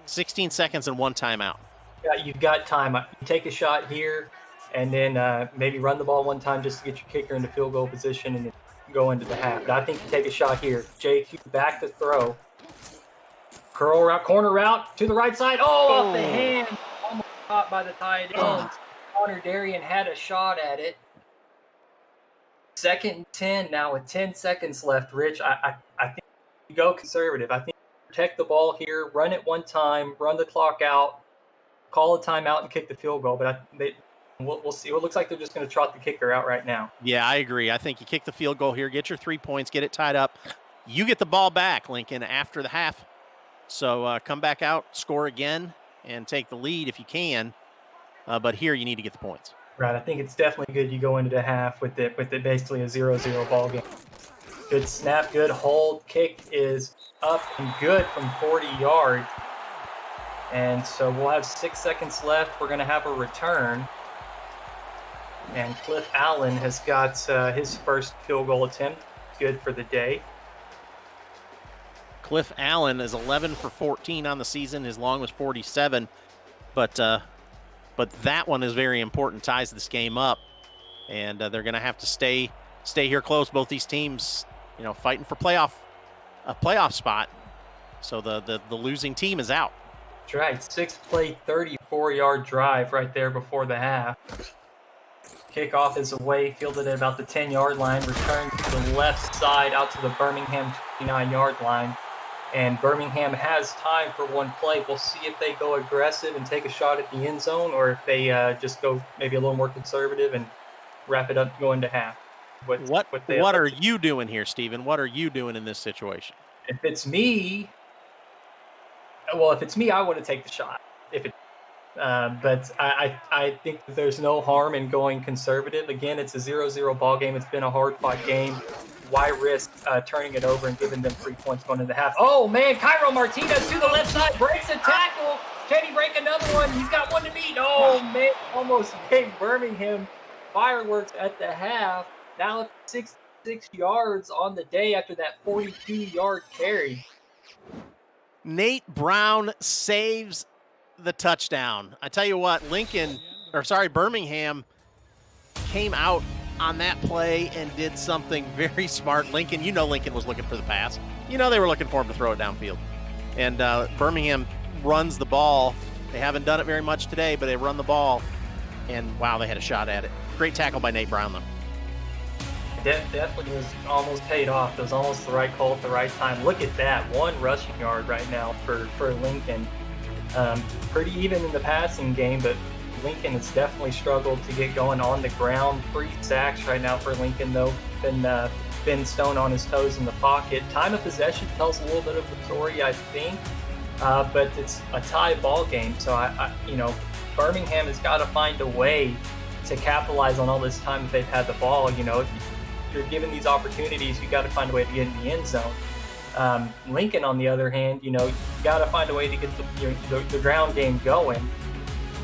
16 seconds and 1 timeout. Yeah, you've got time. You take a shot here, and then maybe run the ball one time just to get your kicker into field goal position and then go into the half. But I think you take a shot here. JQ back to throw. Curl route, corner route to the right side. Oh, off the hand. Almost caught by the tight end. Connor Darien had a shot at it. 2nd and 10 now with 10 seconds left, Rich. I think you go conservative. I think protect the ball here, run it one time, run the clock out, call a timeout, and kick the field goal. But we'll see. It looks like they're just going to trot the kicker out right now. Yeah, I agree. I think you kick the field goal here, get your 3 points, get it tied up. You get the ball back, Lincoln, after the half. So come back out, score again, and take the lead if you can. But here you need to get the points. Right. I think it's definitely good you go into the half with it basically a 0-0 ball game. Good snap, good hold. Kick is up and good from 40 yards. And so we'll have 6 seconds left. We're going to have a return. And Cliff Allen has got his first field goal attempt. Good for the day. Cliff Allen is 11 for 14 on the season. His long was 47. But that one is very important, ties this game up. And they're going to have to stay here close. Both these teams, fighting for a playoff spot. So the losing team is out. That's right. 6-play, 34-yard drive right there before the half. Kickoff is away, fielded at about the 10-yard line, returned to the left side out to the Birmingham 29-yard line. And Birmingham has time for one play. We'll see if they go aggressive and take a shot at the end zone, or if they just go maybe a little more conservative and wrap it up, go into half. What are you doing here, Steven? What are you doing in this situation? If it's me, I want to take the shot. But I think that there's no harm in going conservative. Again, it's a 0-0 ball game. It's been a hard-fought game. Why risk turning it over and giving them 3 points going into half? Oh, man, Cairo Martinez to the left side, breaks a tackle. Can he break another one? He's got one to beat. Oh, man, almost gave Birmingham fireworks at the half. Now 66 yards on the day after that 42-yard carry. Nate Brown saves the touchdown. I tell you what, Birmingham came out on that play and did something very smart. Lincoln was looking for the pass. They were looking for him to throw it downfield. And Birmingham runs the ball. They haven't done it very much today, but they run the ball. And, wow, they had a shot at it. Great tackle by Nate Brown, though. Definitely was almost paid off. It was almost the right call at the right time. Look at that. 1 rushing yard right now for Lincoln. Pretty even in the passing game, but Lincoln has definitely struggled to get going on the ground. 3 sacks right now for Lincoln, though. Ben Stone on his toes in the pocket. Time of possession tells a little bit of the story, I think, but it's a tie ball game. So Birmingham has got to find a way to capitalize on all this time that they've had the ball. If you're given these opportunities, you got to find a way to get in the end zone. Lincoln, on the other hand, you got to find a way to get the ground game going.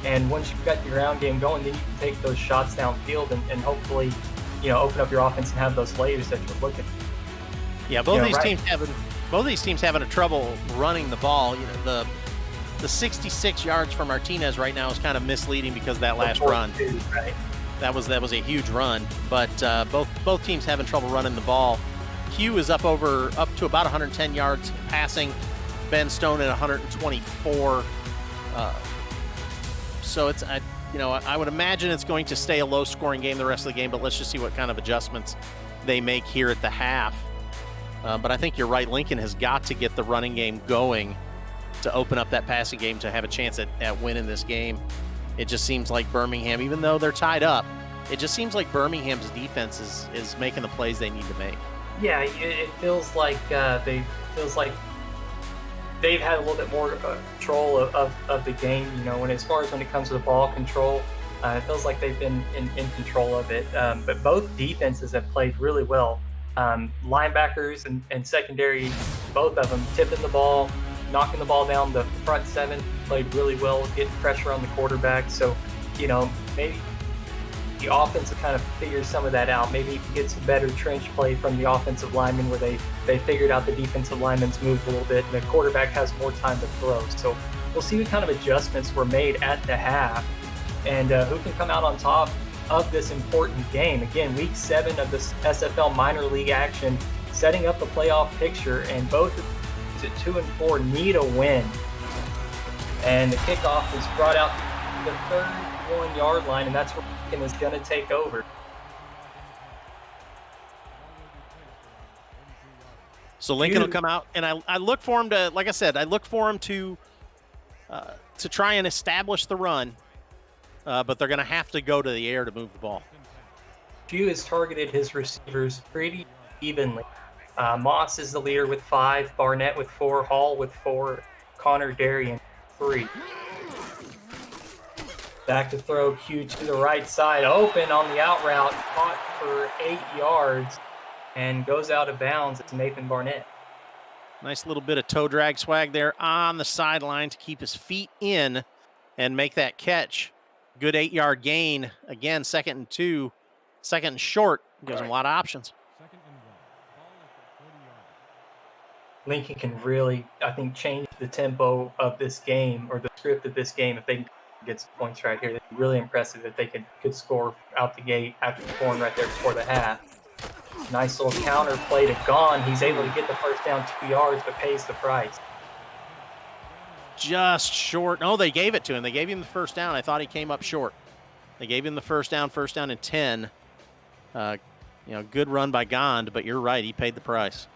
And once you've got your ground game going, then you can take those shots downfield and hopefully, open up your offense and have those layers that you're looking for. Yeah, both these teams having a trouble running the ball. The 66 yards for Martinez right now is kind of misleading because of that last run. Right. That was a huge run, but both teams having trouble running the ball. Q is up to about 110 yards passing. Ben Stone at 124. So I would imagine it's going to stay a low-scoring game the rest of the game, but let's just see what kind of adjustments they make here at the half. But I think you're right. Lincoln has got to get the running game going to open up that passing game to have a chance at winning this game. It just seems like Birmingham, even though they're tied up, it just seems like Birmingham's defense is making the plays they need to make. Yeah, it feels like they've had a little bit more control of the game. When as it comes to the ball control, it feels like they've been in control of it. But both defenses have played really well. Linebackers and secondary, both of them tipping the ball, knocking the ball down. The front 7 played really well, getting pressure on the quarterback. So, maybe the offense will kind of figure some of that out. Maybe you can get some better trench play from the offensive linemen where they figured out the defensive linemen's moved a little bit and the quarterback has more time to throw. So we'll see what kind of adjustments were made at the half and who can come out on top of this important game. Again, week 7 of this SFL minor league action, setting up the playoff picture, and both at 2 and 4 need a win. And the kickoff is brought out the 31-yard line, and that's where Lincoln is going to take over. So Lincoln will come out, and I look for him to, like I said, to try and establish the run, but they're going to have to go to the air to move the ball. Hugh has targeted his receivers pretty evenly. Moss is the leader with 5, Barnett with 4, Hall with 4, Connor Darien 3. Back to throw, Q to the right side, open on the out route, caught for 8 yards, and goes out of bounds. It's Nathan Barnett. Nice little bit of toe drag swag there on the sideline to keep his feet in and make that catch. Good 8-yard gain. Again, 2nd and 2, 2nd and short. Gives him a lot of options. Lincoln can really, I think, change the tempo of this game or the script of this game if they get some points right here. They'd be really impressive if they could score out the gate after scoring right there before the half. Nice little counter play to Gone. He's able to get the first down 2 yards, but pays the price. just short. No, they gave it to him. They gave him the first down. I thought he came up short. They gave him the first down and 10. Good run by Gond, but you're right. He paid the price.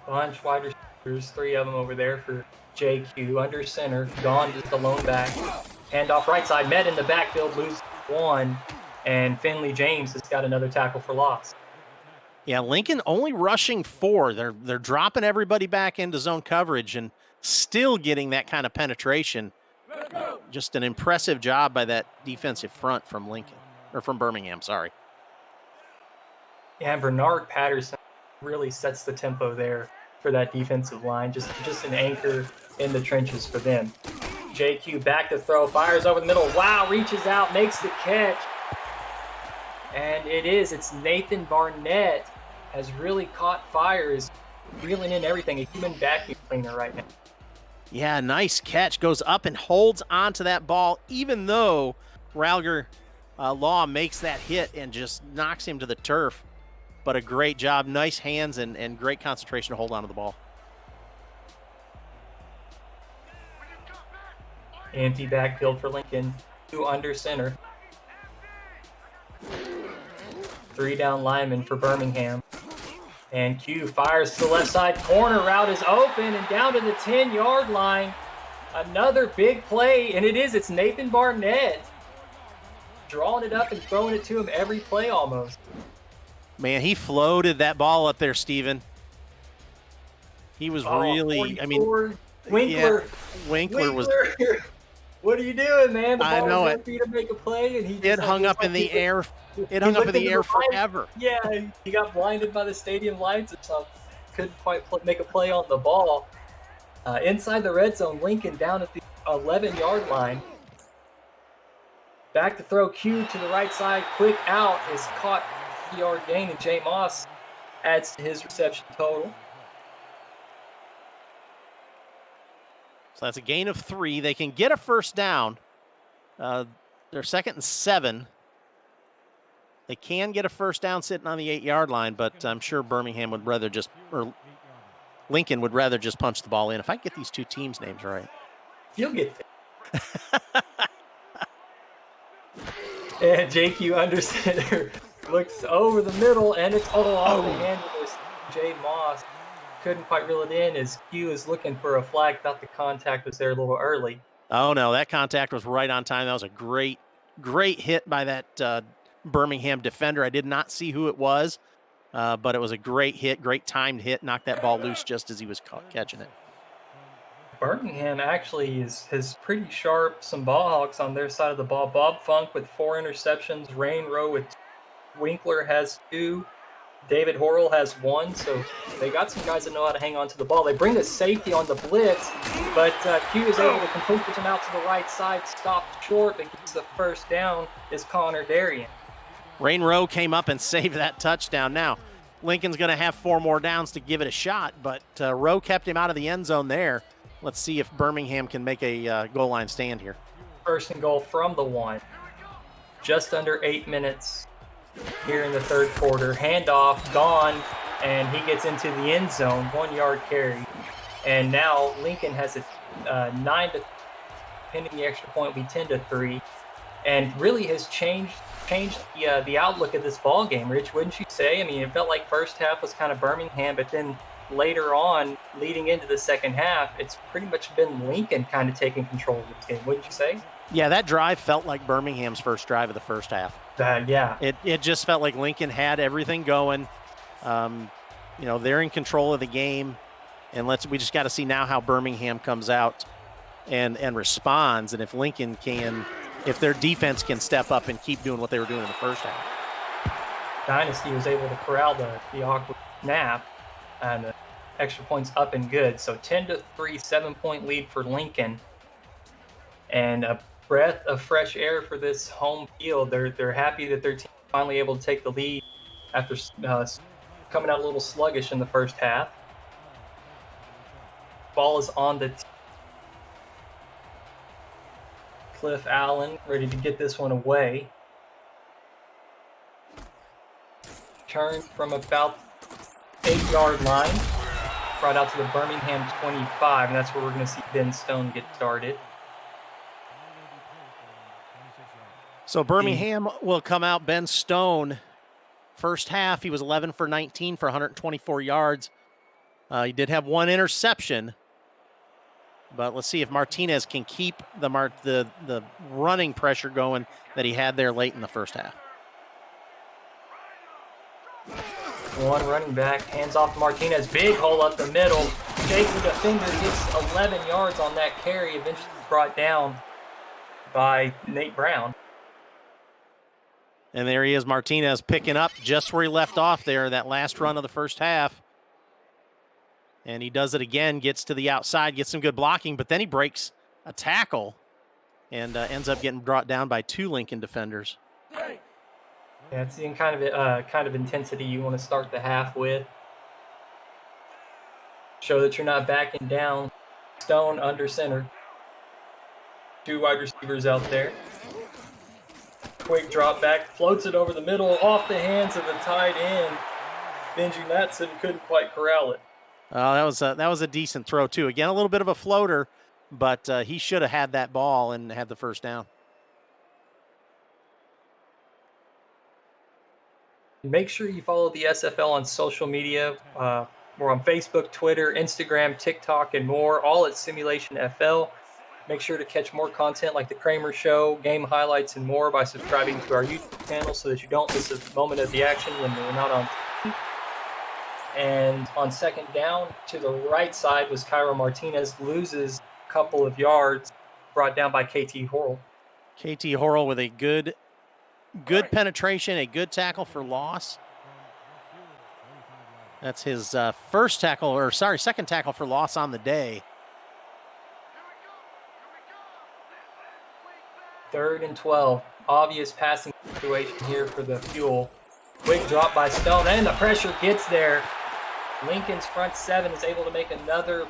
Bunch wide receivers, 3 of them over there for JQ. Under center, Gond is the lone back. Hand off right side, met in the backfield, lose 1. And Finley James has got another tackle for loss. Yeah, Lincoln only rushing 4. They're dropping everybody back into zone coverage and still getting that kind of penetration. Just an impressive job by that defensive front from Birmingham, sorry. Yeah, and Bernard Patterson really sets the tempo there for that defensive line. Just an anchor in the trenches for them. JQ back to throw, fires over the middle. Wow, reaches out, makes the catch. And it's Nathan Barnett has really caught fire, is reeling in everything, a human vacuum cleaner right now. Yeah, nice catch. Goes up and holds onto that ball, even though Ralger Law makes that hit and just knocks him to the turf. But a great job, nice hands, and great concentration to hold on to the ball. Empty backfield for Lincoln, 2 under center. 3 down linemen for Birmingham. And Q fires to the left side corner. Route is open and down to the 10-yard line. Another big play, and it's Nathan Barnett. Drawing it up and throwing it to him every play almost. Man, he floated that ball up there, Steven. He was really, 44. Winkler. Yeah, Winkler was. What are you doing, man? The I ball know was it. empty to make a play, and It hung up in the air. It hung up in the air forever. Yeah, he got blinded by the stadium lights or something. Couldn't quite make a play on the ball. Inside the red zone, Lincoln down at the 11-yard line. Back to throw, Q to the right side. Quick out is caught, 3-yard gain, and Jay Moss adds to his reception total. So that's a gain of 3. They can get a first down. They're 2nd and 7. They can get a first down sitting on the 8-yard line, but I'm sure Lincoln would rather just punch the ball in. If I get these two teams' names right. You'll get there. And JQ under center looks over the middle, and it's all off the hand of Jay Moss. Couldn't quite reel it in as Q is looking for a flag. Thought the contact was there a little early. Oh, no, that contact was right on time. That was a great hit by that Birmingham defender. I did not see who it was, but it was a great hit, great timed hit. Knocked that ball loose just as he was catching it. Birmingham actually has pretty sharp, some ball hawks on their side of the ball. Bob Funk with 4 interceptions. Rain Rowe with 2. Winkler has 2. David Horrell has 1. So they got some guys that know how to hang on to the ball. They bring the safety on the blitz, but Q is able to complete this one out to the right side, stopped short, but gets the first down is Connor Darien. Rain Rowe came up and saved that touchdown. Now, Lincoln's going to have 4 more downs to give it a shot, but Rowe kept him out of the end zone there. Let's see if Birmingham can make a goal line stand here. 1st and goal from the 1. Just under 8 minutes here in the 3rd quarter. Handoff, gone, and he gets into the end zone, 1-yard carry. And now Lincoln has a 9 to, pending the extra point, will be 10-3, and really has changed the outlook of this ball game. Rich, wouldn't you say? I mean, it felt like first half was kind of Birmingham, but then later on, leading into the second half, it's pretty much been Lincoln kind of taking control of this game. Wouldn't you say? Yeah, that drive felt like Birmingham's first drive of the first half. Yeah. It just felt like Lincoln had everything going. They're in control of the game, and we just got to see now how Birmingham comes out and responds, and if their defense can step up and keep doing what they were doing in the first half. Dynasty was able to corral the awkward snap, and the extra points up and good. So 10-3, 7-point lead for Lincoln, and a breath of fresh air for this home field. They're happy that their team finally able to take the lead after coming out a little sluggish in the first half. Ball is on the Cliff Allen ready to get this one away. Turn from about 8-yard line. brought out to the Birmingham 25, and that's where we're going to see Ben Stone get started. So Birmingham will come out. Ben Stone, first half, he was 11 for 19 for 124 yards. He did have one interception, but let's see if Martinez can keep the running pressure going that he had there late in the first half. One running back, hands off to Martinez, big hole up the middle. Jake the defender gets 11 yards on that carry, eventually brought down by Nate Brown. And there he is, Martinez picking up just where he left off there, that last run of the first half. And he does it again, gets to the outside, gets some good blocking, but then he breaks a tackle and ends up getting brought down by 2 Lincoln defenders. Yeah, it's the kind of intensity you want to start the half with. Show that you're not backing down. Stone under center. 2 wide receivers out there. Quick drop back, floats it over the middle, off the hands of the tight end. Benji Matson couldn't quite corral it. That was a decent throw too. Again, a little bit of a floater, but he should have had that ball and had the first down. Make sure you follow the SFL on social media. We're on Facebook, Twitter, Instagram, TikTok, and more, all at Simulationfl. Make sure to catch more content like The Kramer Show, game highlights, and more by subscribing to our YouTube channel so that you don't miss a moment of the action when we're not on TV. And on second down, to the right side was Cairo Martinez, loses a couple of yards, brought down by KT Horrell. KT Horrell with a good penetration, a good tackle for loss. That's his second tackle for loss on the day. 3rd and 12. Obvious passing situation here for the Fuel. Quick drop by Stone, and the pressure gets there. Lincoln's front 7 is able to make another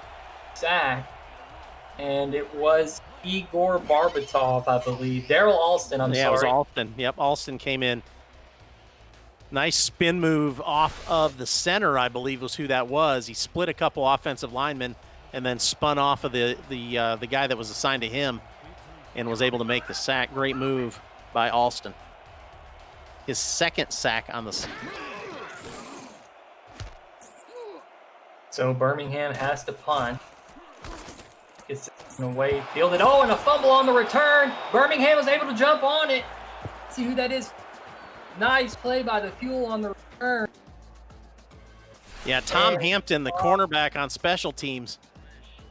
sack. And it was Igor Barbatov, I believe. Daryl Alston, I'm sorry. Yeah, it was Alston. Yep, Alston came in. Nice spin move off of the center, I believe was who that was. He split a couple offensive linemen and then spun off of the guy that was assigned to him and was able to make the sack. Great move by Alston. His second sack on the season. So Birmingham has to punt. It's away, fielded. Oh, and a fumble on the return. Birmingham was able to jump on it. Let's see who that is. Nice play by the Fuel on the return. Yeah, Tom Hampton, the cornerback on special teams,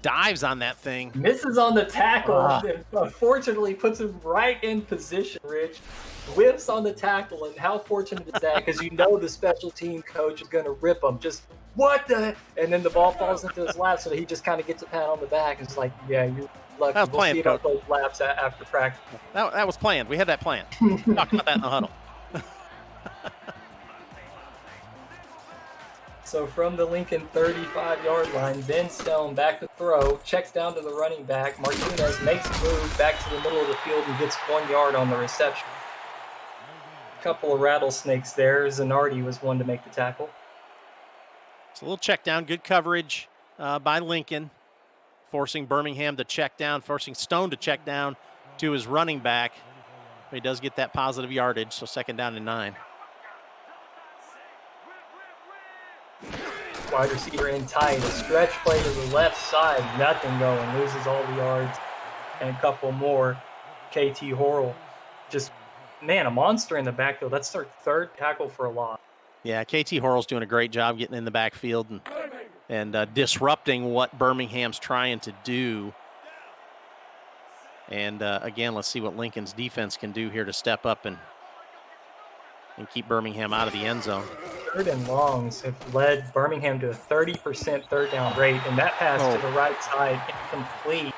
dives on that thing. Misses on the tackle. And unfortunately, puts him right in position, Rich. Whiffs on the tackle, and how fortunate is that? Because you know the special team coach is going to rip him. Just, what the? And then the ball falls into his lap, so he just kind of gets a pat on the back. It's like, yeah, you're lucky. That was planned, see about those laps after practice. That was planned. We had that planned. Talked about that in the huddle. So from the Lincoln 35-yard line, Ben Stone back to throw, checks down to the running back. Martinez makes a move back to the middle of the field and gets 1 yard on the reception. A couple of rattlesnakes there. Zanardi was one to make the tackle. It's a little check down, good coverage by Lincoln, forcing Birmingham to check down, forcing Stone to check down to his running back. But he does get that positive yardage, so 2nd down and 9. Wide receiver in tight, a stretch play to the left side, nothing going, loses all the yards, and a couple more. KT Horrell, just, man, a monster in the backfield. That's their 3rd tackle for a loss. Yeah, KT Horrell's doing a great job getting in the backfield and disrupting what Birmingham's trying to do. And again, let's see what Lincoln's defense can do here to step up and keep Birmingham out of the end zone. 3rd and longs have led Birmingham to a 30% 3rd down rate, and that pass to the right side incomplete.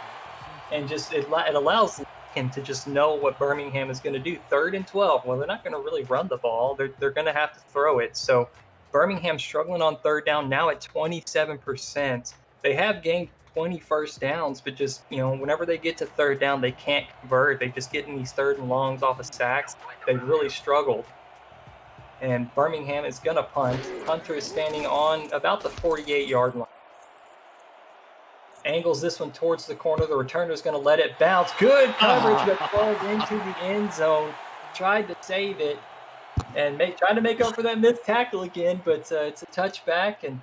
And just it allows Lincoln to just know what Birmingham is going to do. 3rd and 12. Well, they're not going to really run the ball. They're going to have to throw it. So Birmingham struggling on 3rd down now at 27%. They have gained 20 first downs, but just, whenever they get to 3rd down, they can't convert. They just get in these 3rd and longs off of sacks. They really struggled. And Birmingham is going to punt. Hunter is standing on about the 48-yard line. angles this one towards the corner. The returner's going to let it bounce. Good coverage, but falls into the end zone. Tried to save it and trying to make up for that missed tackle again, but it's a touchback, and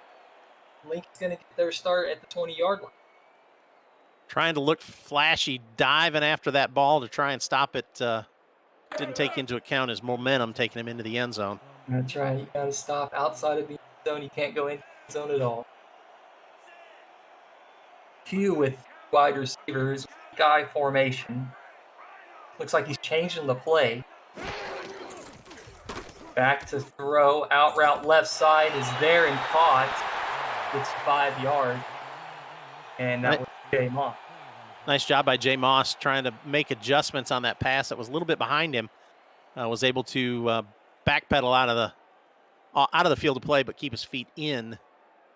Lincoln's going to get their start at the 20-yard line. Trying to look flashy, diving after that ball to try and stop it. Didn't take into account his momentum taking him into the end zone. That's right. You got to stop outside of the end zone. You can't go into the zone at all. Q with wide receivers, guy formation. Looks like he's changing the play. Back to throw. Out route left side is there and caught. It's 5 yards. And that was Jay Moss. Nice job by Jay Moss trying to make adjustments on that pass that was a little bit behind him. Was able to backpedal out of the field of play, but keep his feet in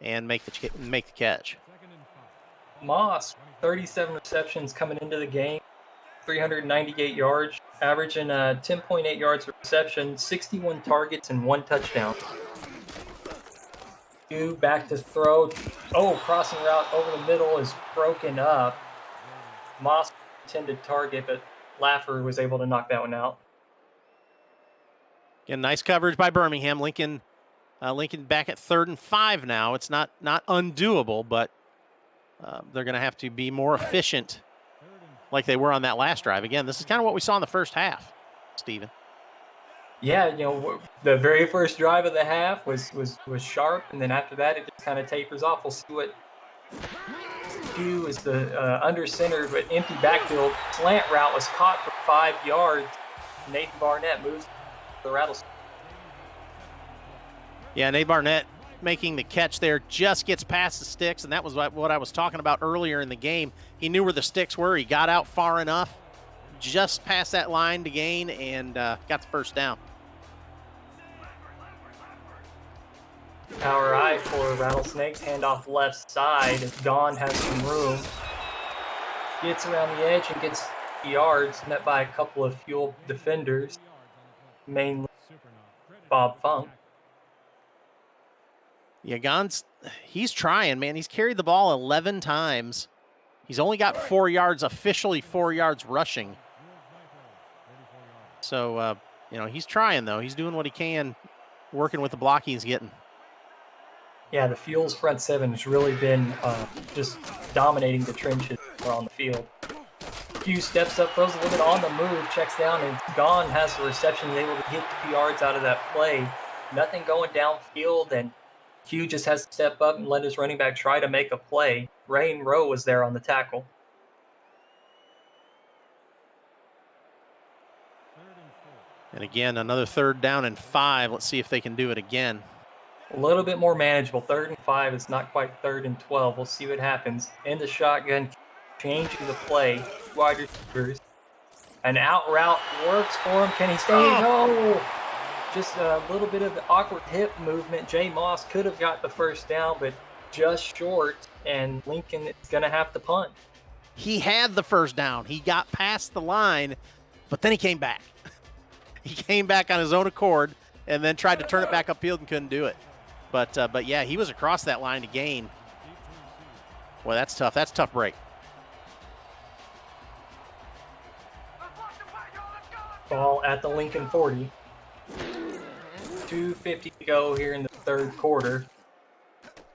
and make the catch. Moss, 37 receptions coming into the game, 398 yards, averaging 10.8 yards per reception, 61 targets, and 1 touchdown. Q back to throw. Oh, crossing route over the middle is broken up. Moss intended target, but Laffer was able to knock that one out. Again, nice coverage by Birmingham. Lincoln back at 3rd and 5 now. It's not undoable, but they're going to have to be more efficient like they were on that last drive. Again, this is kind of what we saw in the first half, Steven. Yeah, the very first drive of the half was sharp, and then after that, it just kind of tapers off. We'll see what Q is the under center, but empty backfield. Slant route was caught for 5 yards. Nathan Barnett moves the Rattlesnake. Yeah, Nate Barnett making the catch there, just gets past the sticks, and that was what I was talking about earlier in the game. He knew where the sticks were. He got out far enough, just past that line to gain, and got the first down. Power I for Rattlesnakes. Handoff left side. Gone has some room. Gets around the edge and gets yards, met by a couple of fuel defenders, mainly Bob Funk. Yeah, he's trying, man. He's carried the ball 11 times. He's only got 4 yards, officially 4 yards rushing. So, he's trying, though. He's doing what he can, working with the block he's getting. Yeah, the Fuels front seven has really been just dominating the trenches on the field. Q steps up, throws a little bit on the move, checks down, and Gone has the reception. He's able to get 2 yards out of that play. Nothing going downfield, and Q just has to step up and let his running back try to make a play. Rain Rowe was there on the tackle. And again, another 3rd down and 5. Let's see if they can do it again. A little bit more manageable. 3rd and 5 is not quite 3rd and 12. We'll see what happens. In the shotgun, changing the play. Wide receivers. An out route works for him. Can he stay? No! Just a little bit of awkward hip movement. Jay Moss could have got the first down, but just short, and Lincoln is going to have to punt. He had the first down. He got past the line, but then he came back. He came back on his own accord and then tried to turn it back upfield and couldn't do it. But yeah, he was across that line to gain. Boy, that's tough. That's a tough break. Ball at the Lincoln 40. 2:50 to go here in the 3rd quarter.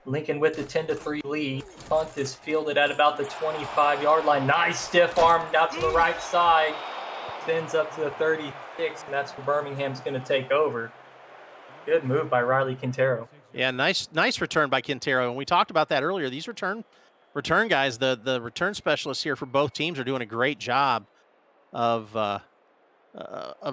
Lincoln with the 10-3 lead. Punt is fielded at about the 25-yard line. Nice stiff arm out to the right side. Spins up to the 36, and that's where Birmingham's going to take over. Good move by Riley Quintero. Yeah, nice return by Quintero. And we talked about that earlier. These return guys, the return specialists here for both teams are doing a great job of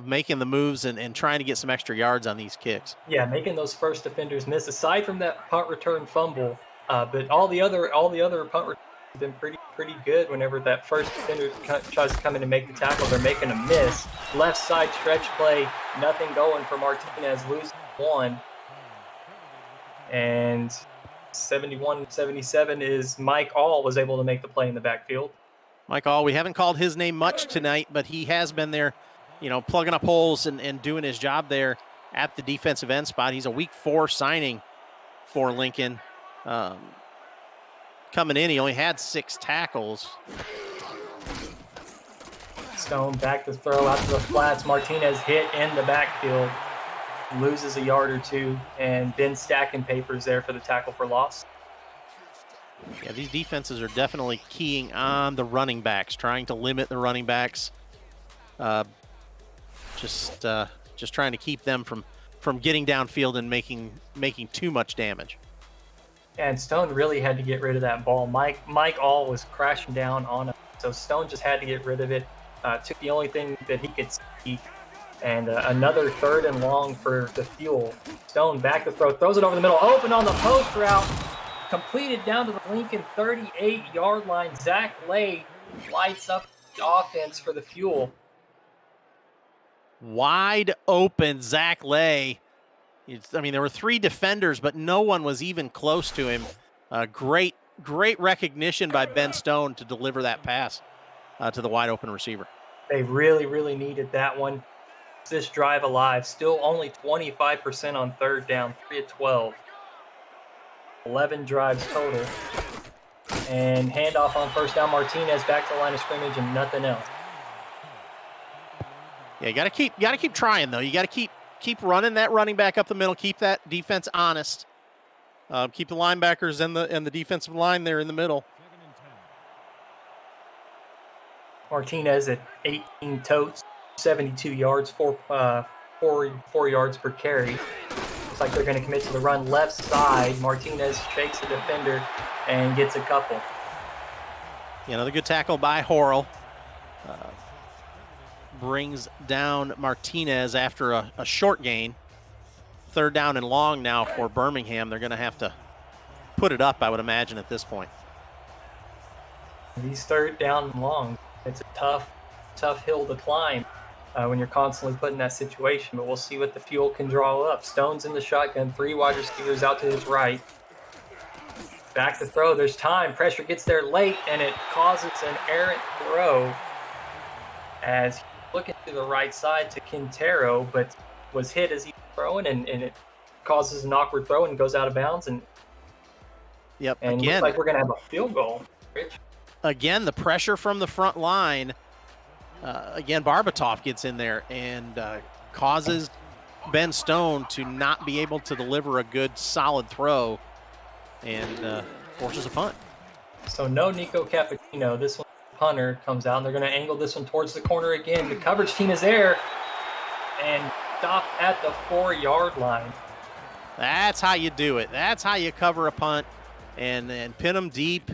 making the moves and trying to get some extra yards on these kicks. Yeah, making those first defenders miss. Aside from that punt return fumble, but all the other punt returns have been pretty good. Whenever that first defender tries to come in and make the tackle, they're making a miss. Left side stretch play, nothing going for Martinez. Losing 1. And 71-77 is Mike All was able to make the play in the backfield. Mike All, we haven't called his name much tonight, but he has been there, plugging up holes and doing his job there at the defensive end spot. He's a week 4 signing for Lincoln. coming in. He only had 6 tackles. Stone back to throw out to the flats. Martinez hit in the backfield, loses a yard or two, and Ben stacking papers there for the tackle for loss. Yeah, these defenses are definitely keying on the running backs, trying to limit the running backs. Just trying to keep them from getting downfield and making too much damage. And Stone really had to get rid of that ball. Mike All was crashing down on him, so Stone just had to get rid of it. Took the only thing that he could see, and another 3rd and long for the Fuel. Stone back to throw, throws it over the middle, open on the post route, completed down to the Lincoln 38-yard line. Zach Lay lights up the offense for the Fuel. Wide open, Zach Lay. I mean, there were 3 defenders, but no one was even close to him. Great recognition by Ben Stone to deliver that pass to the wide open receiver. They really, really needed that one. This drive alive. Still only 25% on 3rd down, 3 of 12. 11 drives total. And handoff on 1st down. Martinez back to the line of scrimmage and nothing else. Yeah, you gotta keep trying though. You gotta keep running that running back up the middle. Keep that defense honest. Keep the linebackers and the defensive line there in the middle. Martinez at 18 totes, 72 yards, 4 yards per carry. Looks like they're going to commit to the run left side. Martinez shakes the defender and gets a couple. Yeah, another good tackle by Horrell. Brings down Martinez after a short gain. 3rd down and long now for Birmingham. They're going to have to put it up, I would imagine, at this point. These 3rd down and long, it's a tough hill to climb when you're constantly put in that situation, but we'll see what the Fuel can draw up. Stone's in the shotgun, 3 wide receivers out to his right. Back to throw, there's time, pressure gets there late, and it causes an errant throw as he's looking to the right side to Quintero, but was hit as he's throwing, and it causes an awkward throw and goes out of bounds. And again, looks like we're going to have a field goal, Rich. Again, the pressure from the front line. Again, Barbatov gets in there and causes Ben Stone to not be able to deliver a good, solid throw and forces a punt. So no Nico Cappuccino. This one, punter, comes out, and they're going to angle this one towards the corner again. The coverage team is there and stopped at the 4-yard line. That's how you do it. That's how you cover a punt and pin them deep,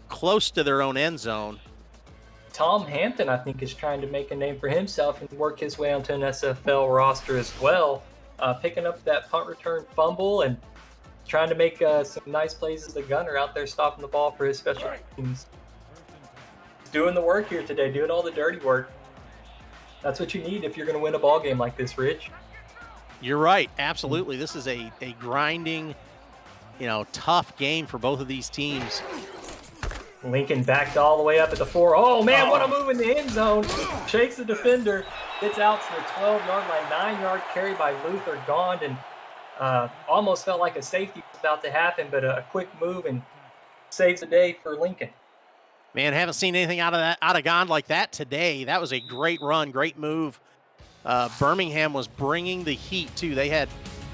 close to their own end zone. Tom Hampton, I think, is trying to make a name for himself and work his way onto an SFL roster as well. Picking up that punt return fumble and trying to make some nice plays as the gunner out there stopping the ball for his special teams. Doing the work here today, doing all the dirty work. That's what you need if you're going to win a ball game like this, Rich. You're right. Absolutely. This is a grinding, tough game for both of these teams. Lincoln backed all the way up at the 4. Oh, man, what a move in the end zone. Shakes the defender. Gets out to the 12-yard line. 9-yard carry by Luther Gond. And almost felt like a safety was about to happen, but a quick move and saves the day for Lincoln. Man, haven't seen anything out of Gond like that today. That was a great run, great move. Birmingham was bringing the heat, too. They had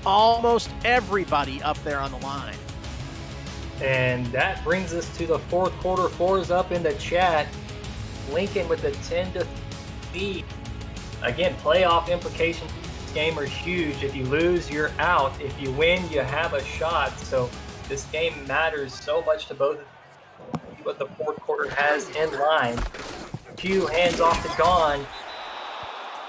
almost everybody up there on the line. And that brings us to the fourth quarter. 4's up in the chat. Lincoln with a 10-3 lead. Again, playoff implications of this game are huge. If you lose, you're out. If you win, you have a shot. So this game matters so much to both of them. See what the fourth quarter has in line. Q hands off to Gone.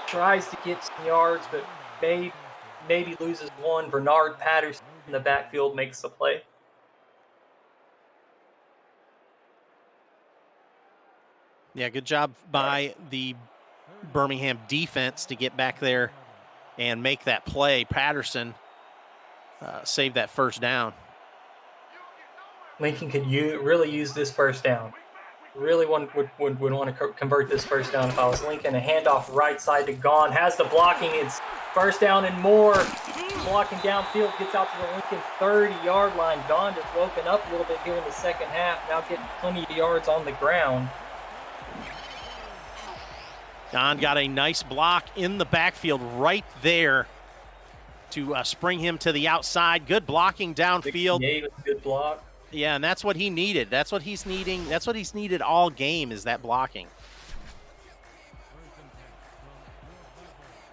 Tries to get some yards, but maybe loses one. Bernard Patterson in the backfield makes the play. Yeah, good job by the Birmingham defense to get back there and make that play. Patterson saved that first down. Lincoln could really use this first down. Really would want to convert this first down if I was Lincoln. A handoff right side to Gone. Has the blocking. It's First down and more. Blocking downfield, gets out to the Lincoln 30-yard line. Gond has woken up a little bit here in the second half, now getting plenty of yards on the ground. Gond got a nice block in the backfield right there to spring him to the outside. Good blocking downfield. Good block. Yeah, and that's what he needed. That's what he's needing. That's what he's needed all game, is that blocking.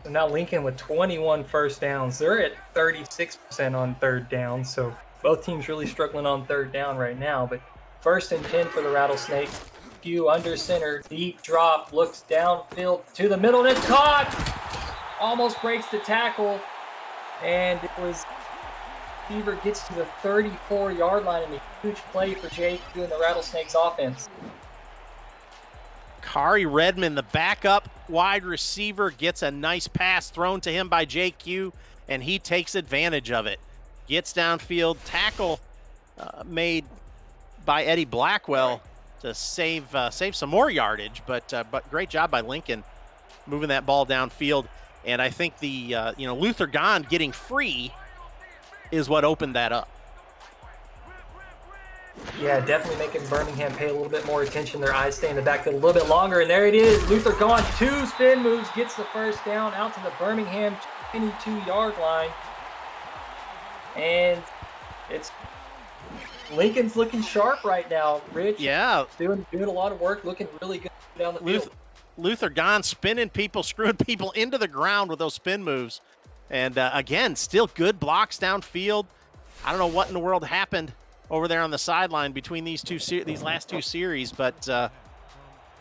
So now Lincoln with 21 first downs. They're at 36% on third down, so both teams really struggling on third down right now. But 1st and 10 for the Rattlesnakes. Few under center, deep drop, looks downfield to the middle, and it's caught! Almost breaks the tackle, and it was Receiver gets to the 34-yard line in a huge play for JQ and the Rattlesnakes offense. Kari Redmond, the backup wide receiver, gets a nice pass thrown to him by JQ, and he takes advantage of it. Gets downfield, tackle made by Eddie Blackwell to save some more yardage, but great job by Lincoln moving that ball downfield. And I think the Luther Gond getting free is what opened that up. Yeah, definitely making Birmingham pay a little bit more attention. Their eyes stay in the backfield a little bit longer, and there it is. Luther Gond, 2 spin moves, gets the first down out to the Birmingham 22-yard line. And it's Lincoln's looking sharp right now, Rich. Yeah. Doing a lot of work, looking really good down the field. Luther Gond spinning people, screwing people into the ground with those spin moves. And again, still good blocks downfield. I don't know what in the world happened over there on the sideline between these last two series, but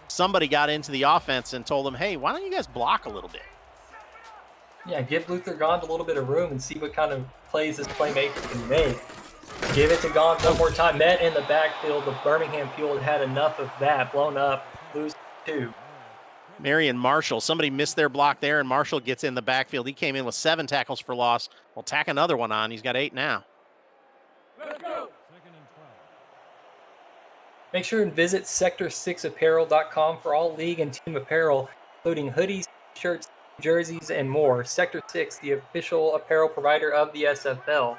somebody got into the offense and told them, hey, why don't you guys block a little bit? Yeah, give Luther Gond a little bit of room and see what kind of plays this playmaker can make. Give it to Gond one more time. Met in the backfield. The Birmingham Fuel had enough of that. Blown up. Lose 2. Marion Marshall. Somebody missed their block there, and Marshall gets in the backfield. He came in with 7 tackles for loss. We'll tack another one on. He's got 8 now. Let's go. Make sure and visit sector6apparel.com for all league and team apparel, including hoodies, shirts, jerseys, and more. Sector 6, the official apparel provider of the SFL.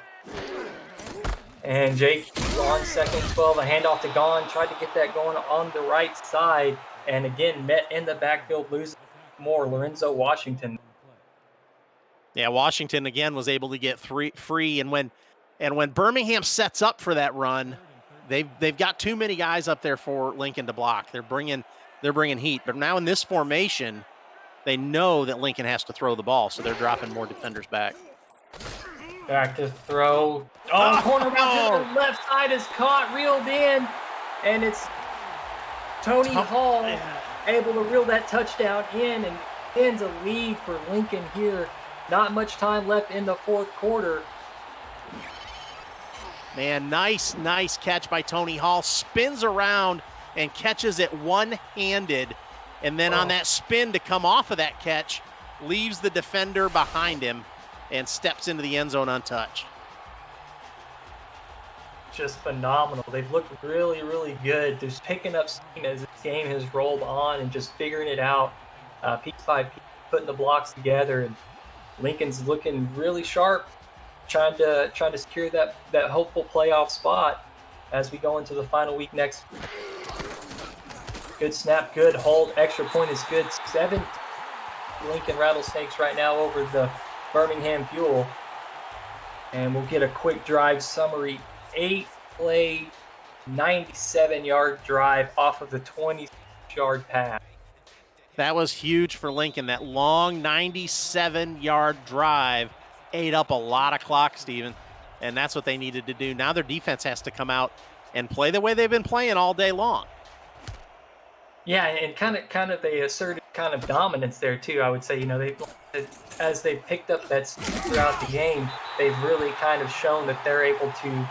And Jake on 2nd and 12, a handoff to Gond, tried to get that going on the right side, and again, met in the backfield, losing more. Lorenzo Washington. Yeah, Washington again was able to get free, and when Birmingham sets up for that run, they've got too many guys up there for Lincoln to block. They're bringing heat, but now in this formation, they know that Lincoln has to throw the ball, so they're dropping more defenders back. Back to throw. Cornerback to the left side is caught, reeled in, and it's Tony Hall able to reel that touchdown in and ends a lead for Lincoln here. Not much time left in the 4th quarter. Man, nice catch by Tony Hall. Spins around and catches it one-handed. And then on that spin to come off of that catch, leaves the defender behind him and steps into the end zone untouched. Just phenomenal. They've looked really, really good. Just picking up steam as this game has rolled on and just figuring it out piece by piece, putting the blocks together. And Lincoln's looking really sharp, trying to secure that hopeful playoff spot as we go into the final week next. Good snap, good hold, extra point is good. 7 Lincoln Rattlesnakes right now over the Birmingham Fuel. And we'll get a quick drive summary. 8-play, 97-yard drive off of the 20-yard pass. That was huge for Lincoln. That long 97-yard drive ate up a lot of clock, Steven, and that's what they needed to do. Now their defense has to come out and play the way they've been playing all day long. Yeah, and kind of they asserted kind of dominance there too. I would say, as they picked up that throughout the game, they've really kind of shown that they're able to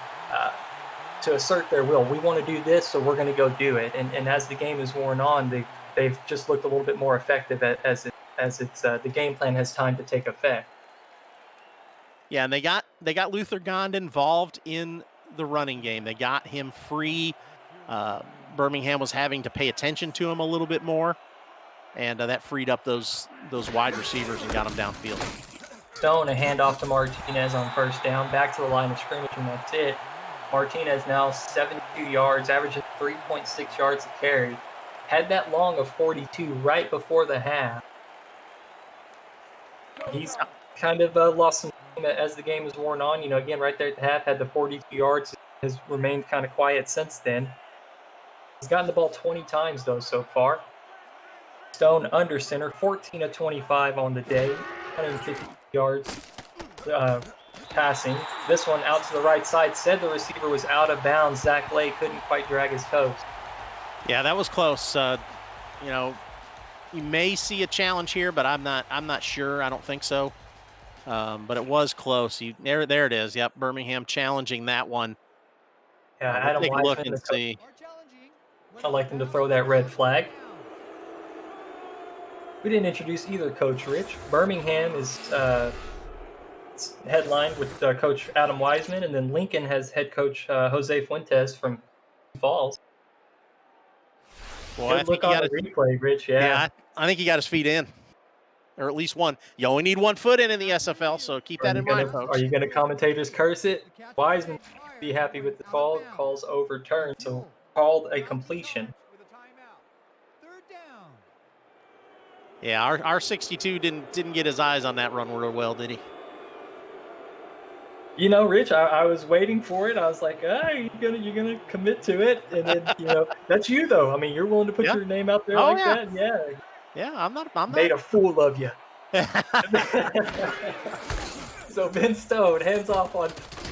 assert their will. We want to do this, so we're going to go do it. And as the game is worn on, they've just looked a little bit more effective as the game plan has time to take effect. Yeah, and they got Luther Gond involved in the running game. They got him free. Birmingham was having to pay attention to him a little bit more, and that freed up those wide receivers and got them downfield. Stone, a handoff to Martinez on first down, back to the line of scrimmage, and that's it. Martinez now 72 yards, averaging 3.6 yards a carry. Had that long of 42 right before the half. He's kind of lost some as the game has worn on. You know, again, right there at the half, had the 42 yards, has remained kind of quiet since then. He's gotten the ball 20 times, though, so far. Stone under center, 14 of 25 on the day, 150 yards passing. This one out to the right side. Said the receiver was out of bounds. Zach Lay couldn't quite drag his toes. Yeah, that was close. You know, you may see a challenge here, but I'm not sure. I don't think so. But it was close. There it is. Yep, Birmingham challenging that one. Yeah, We'll Adam take a look Wiseman, and see. I'd like them to throw that red flag. We didn't introduce either Coach Rich. Birmingham is headlined with Coach Adam Wiseman, and then Lincoln has head coach Jose Fuentes from Falls. Boy, I Good think look on the replay, Rich. Yeah, I think he got his feet in, or at least one. You only need 1 foot in the SFL, so keep that in mind, folks. Are you going to commentators curse it? Wiseman be happy with the call. Calls overturned, so called a completion. Yeah, our 62 didn't get his eyes on that run real well, did he? You know, Rich, I was waiting for it. I was like, you're gonna commit to it, and then that's you though. I mean, you're willing to put your name out there that. Yeah. Yeah, I'm not. Made a fool of you. So Ben Stone hands off on.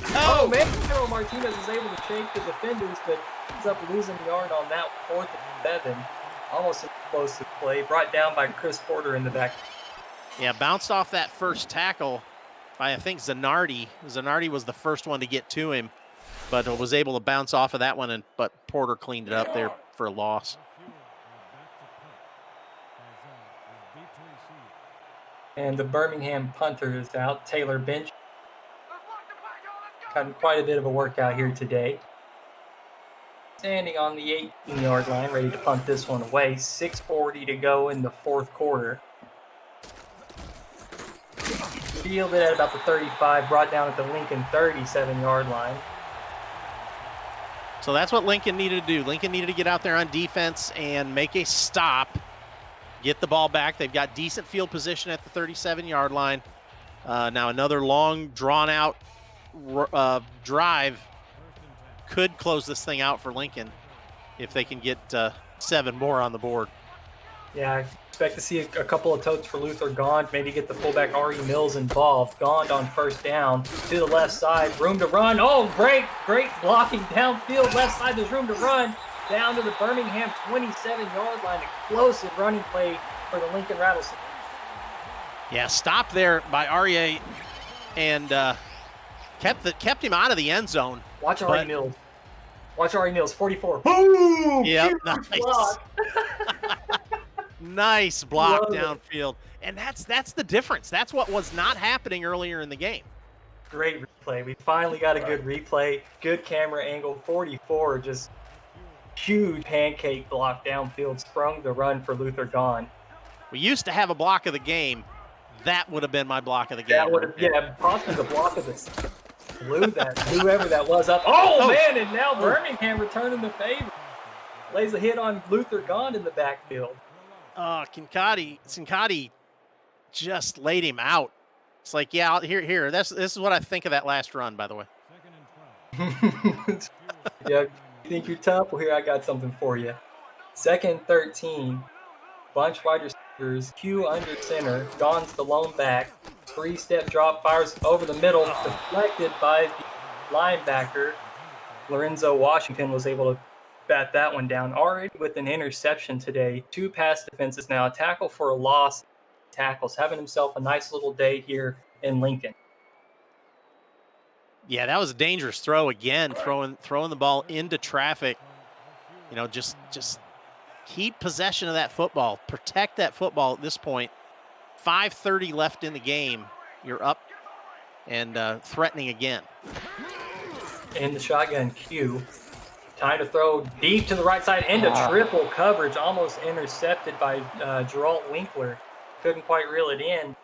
Oh man, Harold Martinez is able to shake the defenders, but ends up losing yard on that 4th and 7. Almost an explosive play, brought down by Chris Porter in the back. Yeah, bounced off that first tackle by, I think, Zanardi. Zanardi was the first one to get to him, but was able to bounce off of that one, but Porter cleaned it up there for a loss. And the Birmingham punter is out, Taylor Bench. Gotten quite a bit of a workout here today. Standing on the 18-yard line, ready to punt this one away. 6:40 to go in the 4th quarter. Fielded at about the 35, brought down at the Lincoln 37-yard line. So that's what Lincoln needed to do. Lincoln needed to get out there on defense and make a stop, get the ball back. They've got decent field position at the 37-yard line. Now another long, drawn-out drive could close this thing out for Lincoln if they can get 7 more on the board. Yeah, I expect to see a couple of totes for Luther Gond, maybe get the fullback Ari Mills involved. Gond on first down to the left side, room to run. Oh, great blocking downfield, left side, there's room to run. Down to the Birmingham 27-yard line, explosive running play for the Lincoln Rattlesnakes. Yeah, stopped there by Aryeh and kept him out of the end zone. Watch Ari Mills. Watch Ari Mills, 44. Boom! Yep, nice. Block. Nice block downfield. And that's the difference. That's what was not happening earlier in the game. Great replay. We finally got a good replay. Good camera angle. 44, just huge pancake block downfield. Sprung the run for Luther Gond. We used to have a block of the game. That would have been my block of the game. That would have, possibly the block of the blew that, whoever that was up. Oh, man, and now Birmingham returning the favor. Lays a hit on Luther Gond in the backfield. Sincati just laid him out. It's like, yeah, here. This is what I think of that last run, by the way. Yeah, you think you're tough? Well, here, I got something for you. 2nd and 13. Bunch wide receivers. Q under center. Gond's the lone back. 3-step drop, fires over the middle. Deflected by the linebacker. Lorenzo Washington was able to bat that one down. Already with an interception today. 2 pass defenses now. A tackle for a loss. Tackles. Having himself a nice little day here in Lincoln. Yeah, that was a dangerous throw again. Throwing the ball into traffic. You know, just keep possession of that football. Protect that football at this point. 5:30 left in the game. You're up and threatening again. In the shotgun Q. Time to throw deep to the right side into triple coverage. Almost intercepted by Geralt Winkler. Couldn't quite reel it in.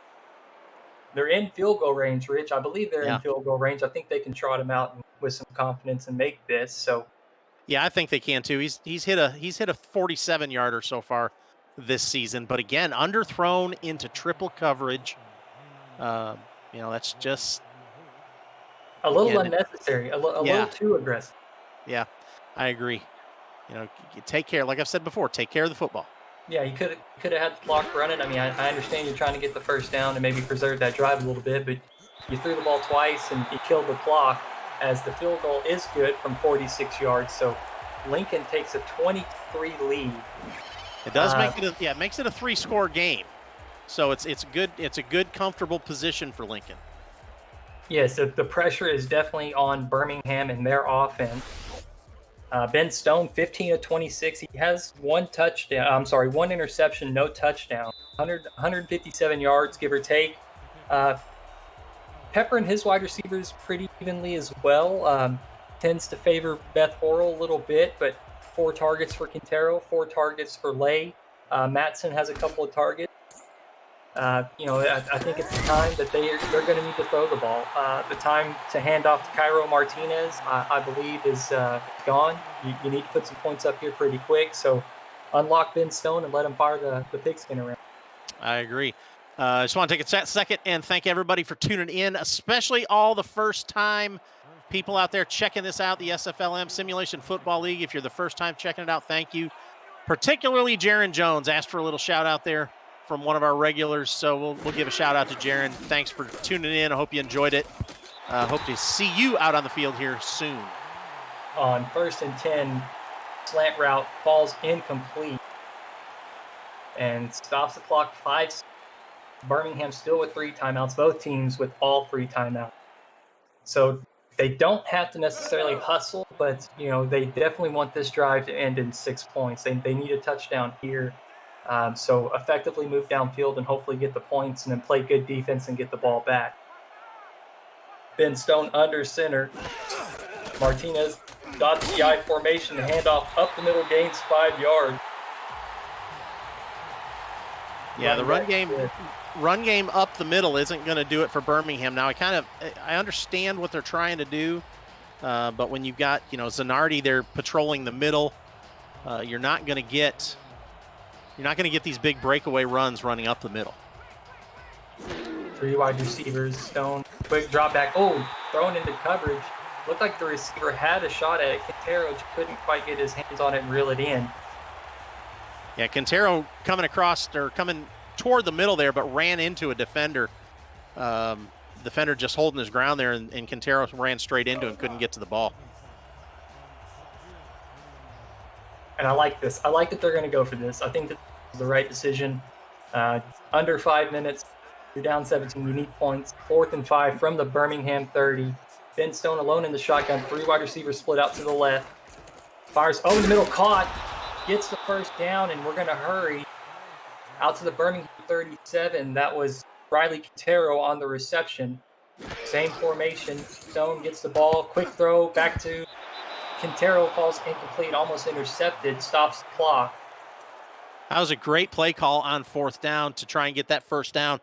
They're in field goal range, Rich. I believe they're in Yeah. field goal range. I think they can trot him out with some confidence and make this. So Yeah, I think they can too. He's hit a 47-yarder so far this season, but again, underthrown into triple coverage. Um, that's just a little again, unnecessary, a little yeah, too aggressive. yeah, I agree. Take care. Like I've said before, take care of the football. Yeah, you could have had the clock running. I mean, I understand you're trying to get the first down and maybe preserve that drive a little bit, but you threw the ball twice and you killed the clock as the field goal is good from 46 yards. So Lincoln takes a 23 lead. It does Uh, it makes it a 3-score game. So it's a good comfortable position for Lincoln. yes, the pressure is definitely on Birmingham and their offense. Ben Stone, 15 of 26. He has one touchdown. I'm sorry, one interception, no touchdown. 157 yards, give or take. Pepper and his wide receivers pretty evenly as well. Tends to favor Beth Horrell a little bit, but 4 targets for Quintero, 4 targets for Lay. Matson has a couple of targets. I think it's the time that they're going to need to throw the ball. The time to hand off to Cairo Martinez, I believe, is gone. You need to put some points up here pretty quick. So unlock Ben Stone and let him fire the pigskin around. I agree. I just want to take a second and thank everybody for tuning in, especially all the first-time people out there checking this out, the SFLm Simulation Football League. If you're the first time checking it out, thank you. Particularly Jaron Jones asked for a little shout-out there from one of our regulars, so we'll give a shout-out to Jaron. Thanks for tuning in. I hope you enjoyed it. Hope to see you out on the field here soon. On 1st and 10, slant route falls incomplete and stops the clock 5. Birmingham still with 3 timeouts, both teams with all 3 timeouts. So they don't have to necessarily hustle, but they definitely want this drive to end in 6 points. They need a touchdown here. So effectively move downfield and hopefully get the points and then play good defense and get the ball back. Ben Stone under center. Martinez dots the I formation, the handoff up the middle, gains 5 yards. Yeah, the run game up the middle isn't going to do it for Birmingham. Now, I understand what they're trying to do, but when you've got Zanardi there patrolling the middle, you're not going to get these big breakaway runs running up the middle. 3 wide receivers. Stone, quick drop back. Oh, thrown into coverage. Looked like the receiver had a shot at it. Quintero just couldn't quite get his hands on it and reel it in. Yeah, Quintero coming toward the middle there, but ran into a defender. Defender just holding his ground there, and Quintero ran straight into him, couldn't get to the ball. And I like this. I like that they're going to go for this. I think that is the right decision. Under 5 minutes, you're down 17. You need points. 4th and 5 from the Birmingham 30. Ben Stone alone in the shotgun. 3 wide receivers split out to the left. Fires in the middle, caught. Gets the first down, and we're going to hurry out to the Birmingham 37. That was Riley Quintero on the reception. Same formation. Stone gets the ball. Quick throw back to Quintero, falls incomplete, almost intercepted, stops the clock. That was a great play call on 4th down to try and get that first down.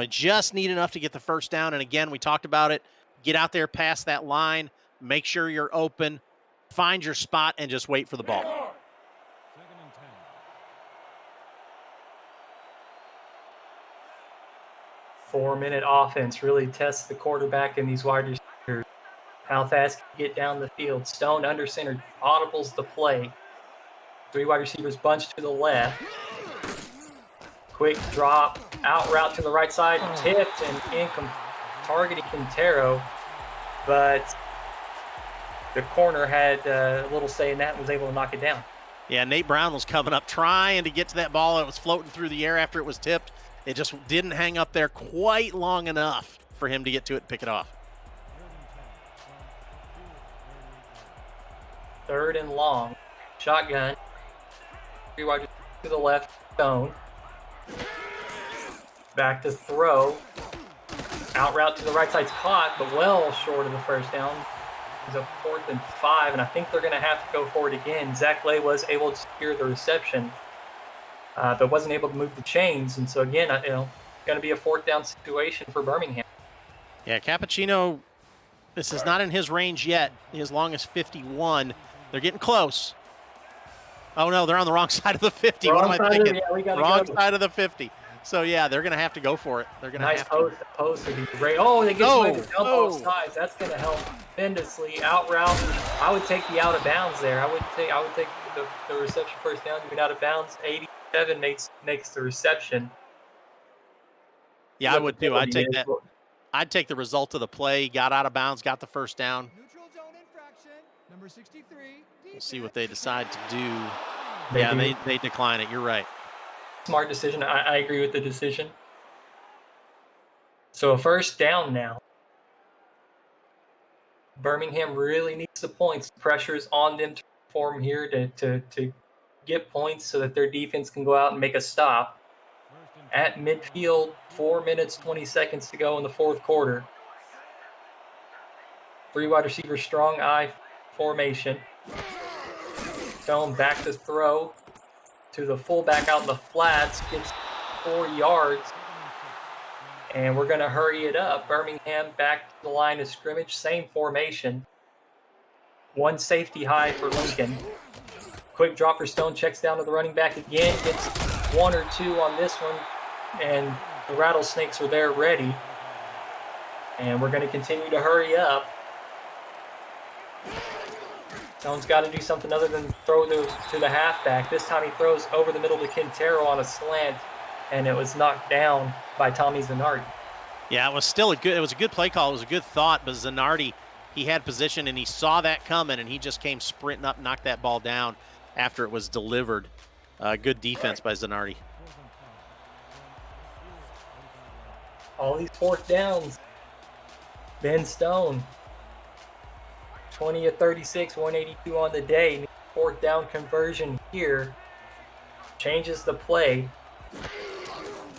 Just need enough to get the first down. And again, we talked about it. Get out there past that line. Make sure you're open. Find your spot and just wait for the ball. 4-minute offense really tests the quarterback and these wide receivers. How fast can you get down the field? Stone under center, audibles the play. 3 wide receivers bunch to the left. Quick drop, out route to the right side, tipped and targeting Quintero, but the corner had a little say in that and was able to knock it down. Yeah, Nate Brown was coming up trying to get to that ball. It was floating through the air after it was tipped. It just didn't hang up there quite long enough for him to get to it and pick it off. 3rd and long. Shotgun. 3 wide receivers to the left. Stone. Back to throw. Out route to the right side's caught, but well short of the first down. It's a 4th and 5, and I think they're going to have to go for it again. Zach Lay was able to secure the reception, but wasn't able to move the chains. And so again, going to be a 4th down situation for Birmingham. Yeah, Cappuccino, this is not in his range yet. As long as 51. They're getting close. Oh, no, they're on the wrong side of the 50. Wrong what am I side thinking? yeah, we gotta Wrong go. side of the 50. So, yeah, they're going to have to go for it. They're going to Nice have to. post would be great. Oh, they get away with jump Oh. off sides. That's going to help tremendously. Out route. I would take the out of bounds there. I would take the reception 1st down. Even out of bounds. 87 makes the reception. Yeah, I would too. I'd take that. I'd take the result of the play. Got out of bounds. Got the 1st down. Neutral zone infraction. Number 63. We'll see what they decide to do. They they decline it. You're right. Smart decision. I agree with the decision. So a 1st down now. Birmingham really needs the points. Pressure's on them to perform here to get points so that their defense can go out and make a stop. At midfield, 4 minutes, 20 seconds to go in the 4th quarter. 3 wide receivers, strong eye formation. Stone back to throw to the fullback out in the flats. Gets 4 yards. And we're going to hurry it up. Birmingham back to the line of scrimmage. Same formation. 1 safety high for Lincoln. Quick drop for Stone. Checks down to the running back again. Gets 1 or 2 on this one. And the Rattlesnakes are there ready. And we're going to continue to hurry up. Stone's got to do something other than throw those to the halfback. This time he throws over the middle to Quintero on a slant. And it was knocked down by Tommy Zanardi. Yeah, it was a good play call. It was a good thought, but Zanardi, he had position and he saw that coming and he just came sprinting up, knocked that ball down after it was delivered. Good defense by Zanardi. All these 4th downs. Ben Stone. 20 of 36, 182 on the day. 4th down conversion here. Changes the play.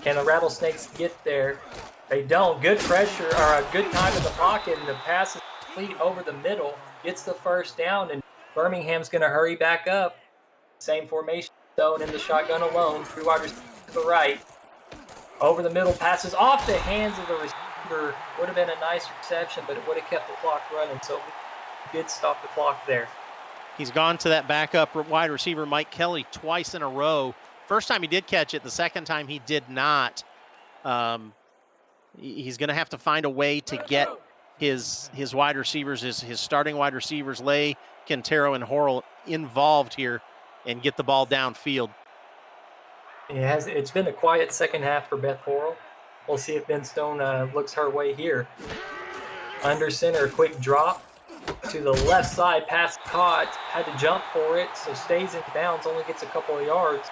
Can the Rattlesnakes get there? They don't. Good pressure, or a good time in the pocket, and the pass is complete over the middle. Gets the 1st down, and Birmingham's going to hurry back up. Same formation. Stone in the shotgun alone. 3 wide receivers to the right. Over the middle, passes off the hands of the receiver. Would have been a nice reception, but it would have kept the clock running, so we did stop the clock there. He's gone to that backup wide receiver, Mike Kelly, twice in a row. First time he did catch it. The second time he did not. He's going to have to find a way to get his wide receivers, his starting wide receivers, Lay, Quintero, and Horrell involved here and get the ball downfield. It's been a quiet second half for Beth Horrell. We'll see if Ben Stone looks her way here. Under center, quick drop to the left side, pass caught, had to jump for it, so stays in bounds, only gets a couple of yards.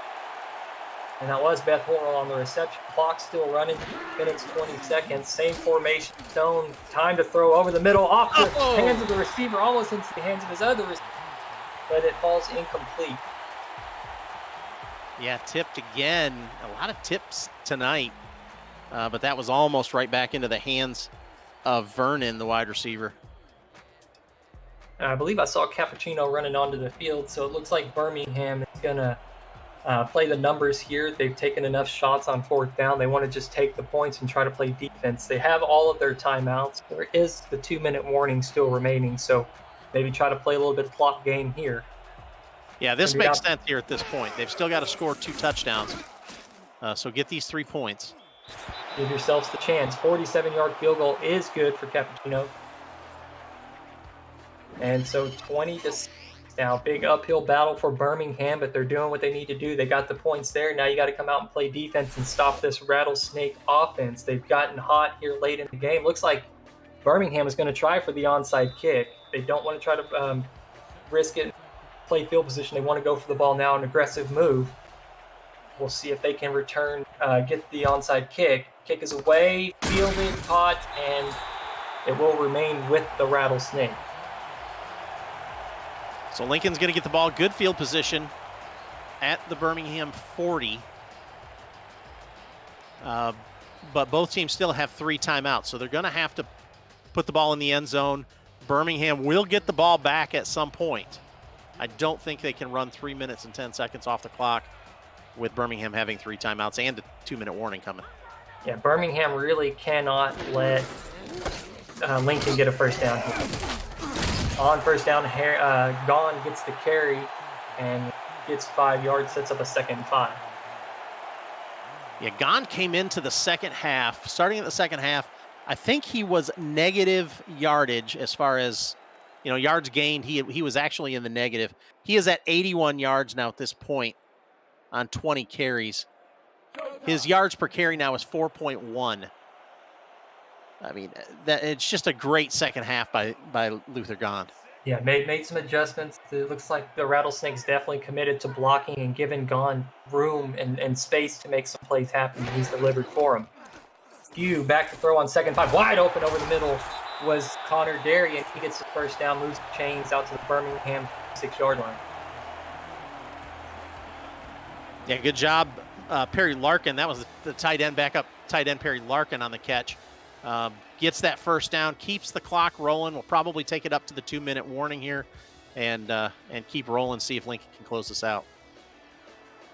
And that was Beth Horrell on the reception. Clock still running, minutes 20 seconds. Same formation. Stone, time to throw over the middle, off the hands of the receiver, almost into the hands of his other receiver, but it falls incomplete. Yeah, tipped again. A lot of tips tonight, but that was almost right back into the hands of Vernon, the wide receiver. I believe I saw Cappuccino running onto the field, so it looks like Birmingham is going to play the numbers here. They've taken enough shots on 4th down. They want to just take the points and try to play defense. They have all of their timeouts. There is the 2-minute warning still remaining, so maybe try to play a little bit of clock game here. Yeah, this makes sense here at this point. They've still got to score 2 touchdowns, so get these 3 points. Give yourselves the chance. 47-yard field goal is good for Cappuccino. And so 20-6 now. Big uphill battle for Birmingham, but they're doing what they need to do. They got the points there. Now you got to come out and play defense and stop this Rattlesnake offense. They've gotten hot here late in the game. Looks like Birmingham is going to try for the onside kick. They don't want to try to risk it, play field position. They want to go for the ball now, an aggressive move. We'll see if they can return, get the onside kick. Kick is away, fielded, caught, and it will remain with the Rattlesnake. So Lincoln's going to get the ball, good field position at the Birmingham 40. But both teams still have 3 timeouts, so they're going to have to put the ball in the end zone. Birmingham will get the ball back at some point. I don't think they can run 3 minutes and 10 seconds off the clock with Birmingham having 3 timeouts and a 2-minute warning coming. Yeah, Birmingham really cannot let Lincoln get a first down here. On first down, Gone gets the carry and gets 5 yards, sets up a 2nd and 5. Yeah, Gone came into the second half, starting at the second half. I think he was negative yardage as far as, yards gained. He was actually in the negative. He is at 81 yards now at this point on 20 carries. His yards per carry now is 4.1. I mean, it's just a great second half by Luther Gond. Yeah, made some adjustments. It looks like the Rattlesnakes definitely committed to blocking and giving Gone room and space to make some plays happen. He's delivered for him. Few back to throw on 2nd and 5. Wide open over the middle was Connor Derry, and he gets the first down, moves the chains out to the Birmingham 6-yard line. Yeah, good job, Perry Larkin. That was the tight end, backup tight end Perry Larkin on the catch. Gets that first down, keeps the clock rolling. We'll probably take it up to the 2-minute warning here and keep rolling, see if Lincoln can close this out.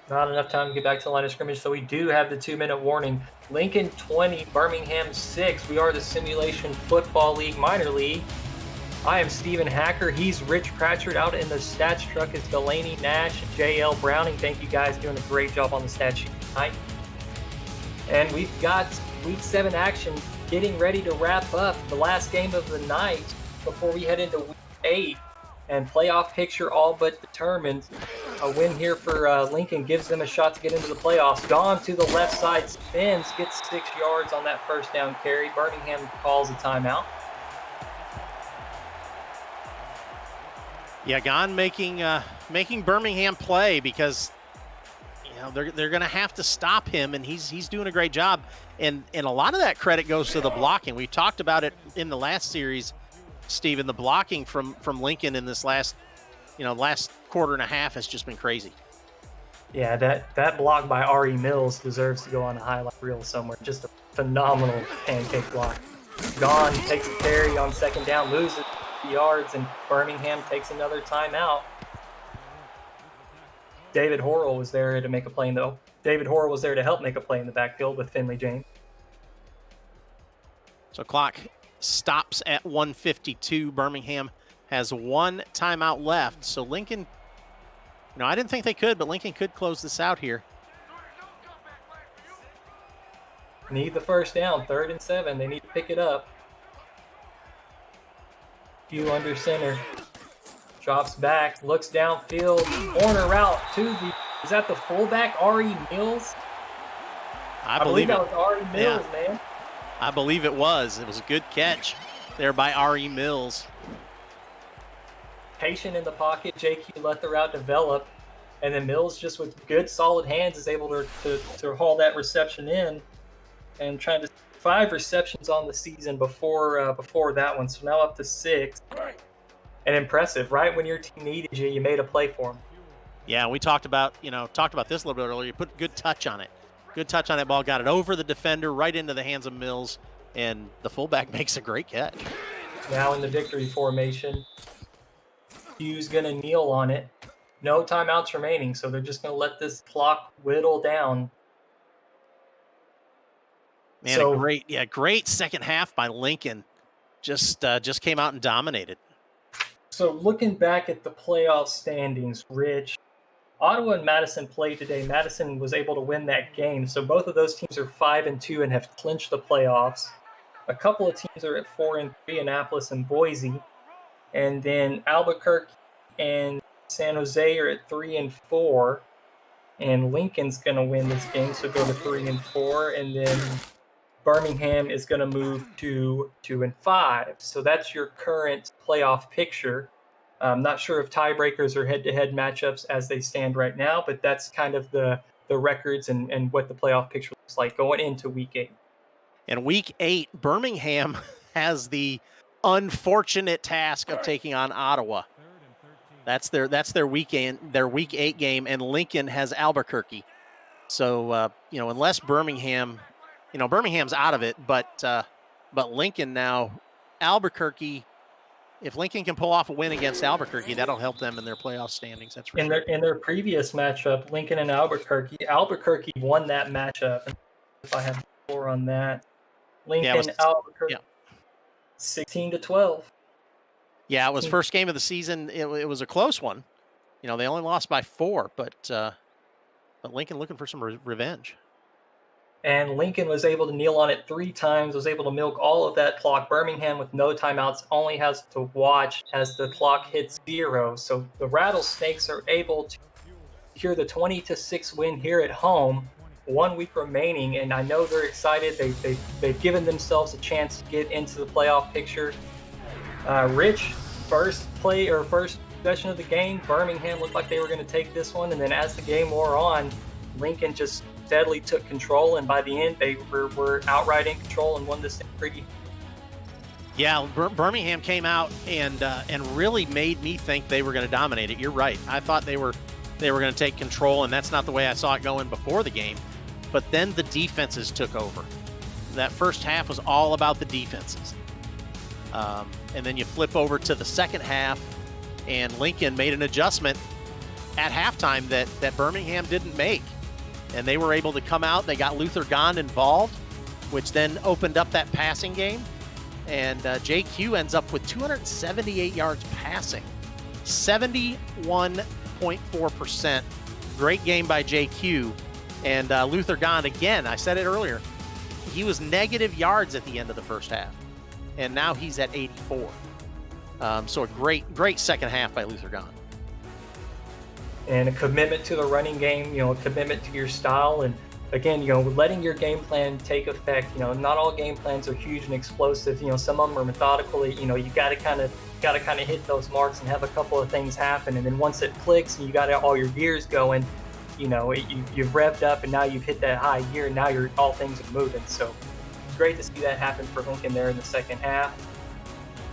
Not enough time to get back to the line of scrimmage, so we do have the 2-minute warning. Lincoln 20, Birmingham 6. We are the Simulation Football League Minor League. I am Stephen Hacker. He's Rich Pratchard. Out in the stats truck is Delaney Nash, J.L. Browning. Thank you guys, doing a great job on the stat sheet tonight. And we've got Week 7 action getting ready to wrap up, the last game of the night before we head into Week 8. And playoff picture all but determined. A win here for Lincoln gives them a shot to get into the playoffs. Gone to the left side, spins, gets 6 yards on that first down carry. Birmingham calls a timeout. Yeah, Gone making Birmingham play because they're going to have to stop him, and he's doing a great job. And a lot of that credit goes to the blocking. We talked about it in the last series, Steven. The blocking from Lincoln in this last quarter and a half has just been crazy. Yeah, that block by R.E. Mills deserves to go on a highlight reel somewhere. Just a phenomenal pancake block. Gone takes a carry on 2nd down, loses yards, and Birmingham takes another timeout. David Horrell was there to make a play David Horrell was there to help make a play in the backfield with Finley James. So clock stops at 1:52. Birmingham has 1 timeout left. So Lincoln, I didn't think they could, but Lincoln could close this out here. Need the first down, 3rd and 7. They need to pick it up. Few under center. Drops back, looks downfield, corner route to is that the fullback, R.E. Mills? I believe that was R.E. Mills, man. I believe it was. It was a good catch there by R.E. Mills. Patient in the pocket, JQ let the route develop, and then Mills, just with good, solid hands, is able to haul that reception in, and trying to 5 receptions on the season before that one, so now up to 6. And impressive, right? When your team needed you, you made a play for them. Yeah, we talked about this a little bit earlier. You put good touch on it. Good touch on that ball, got it over the defender, right into the hands of Mills, and the fullback makes a great catch. Now in the victory formation, Hughes going to kneel on it. No timeouts remaining, so they're just going to let this clock whittle down. Man, great second half by Lincoln. Just came out and dominated. So looking back at the playoff standings, Rich, Ottawa and Madison played today. Madison was able to win that game, so both of those teams are 5-2 and have clinched the playoffs. A couple of teams are at 4-3, Annapolis and Boise, and then Albuquerque and San Jose are at 3-4, and Lincoln's going to win this game, so go to 3-4, and then Birmingham is going to move to 2-5. So that's your current playoff picture. I'm not sure if tiebreakers or head-to-head matchups as they stand right now, but that's kind of the records and what the playoff picture looks like going into Week 8. In Week 8, Birmingham has the unfortunate task of taking on Ottawa. That's their Week 8 game, and Lincoln has Albuquerque. So unless Birmingham. Birmingham's out of it, but Lincoln now, Albuquerque. If Lincoln can pull off a win against Albuquerque, that'll help them in their playoff standings. That's for sure. In their previous matchup, Lincoln and Albuquerque won that matchup. If I have score on that. Yeah, it was, Lincoln Albuquerque, yeah. 16-12. Yeah, it was first game of the season. It was a close one. You know, they only lost by 4, but Lincoln looking for some revenge. And Lincoln was able to kneel on it 3 times, was able to milk all of that clock. Birmingham, with no timeouts, only has to watch as the clock hits 0. So the Rattlesnakes are able to secure the 20-6 win here at home. 1 week remaining, and I know they're excited. They've given themselves a chance to get into the playoff picture. Rich, first possession of the game, Birmingham looked like they were going to take this one, and then as the game wore on, Lincoln just steadily took control, and by the end, they were outright in control and won this thing pretty. Yeah, Birmingham came out and really made me think they were going to dominate it. You're right. I thought they were going to take control, and that's not the way I saw it going before the game. But then the defenses took over. That first half was all about the defenses. And then you flip over to the second half, and Lincoln made an adjustment at halftime that Birmingham didn't make. And they were able to come out. They got Luther Gond involved, which then opened up that passing game. And JQ ends up with 278 yards passing, 71.4%. Great game by JQ. And Luther Gond, again, I said it earlier, he was negative yards at the end of the first half. And now he's at 84. So a great second half by Luther Gond. And a commitment to the running game, a commitment to your style. And again, letting your game plan take effect. Not all game plans are huge and explosive. Some of them are methodical. You got to kind of hit those marks and have a couple of things happen. And then once it clicks and you got all your gears going, you've revved up and now you've hit that high gear and now all things are moving. So it's great to see that happen for Lincoln there in the second half.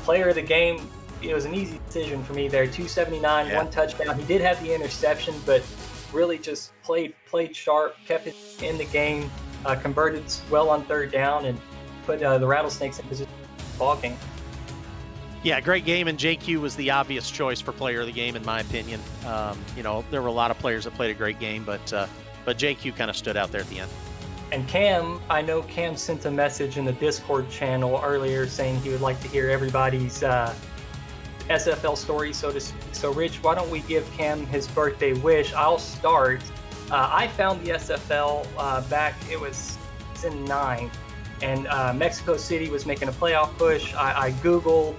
Player of the game, it was an easy decision for me there. 279, Yeah. 1 touchdown. He did have the interception, but really just played sharp, kept it in the game, converted well on third down, and put the Rattlesnakes in position for ball game. Yeah, great game, and JQ was the obvious choice for player of the game, in my opinion. There were a lot of players that played a great game, but JQ kind of stood out there at the end. And Cam, I know Cam sent a message in the Discord channel earlier saying he would like to hear everybody's SFL story, so to speak. So, Rich, why don't we give Cam his birthday wish? I'll start. I found the SFL back, it was season 9, and Mexico City was making a playoff push. I Googled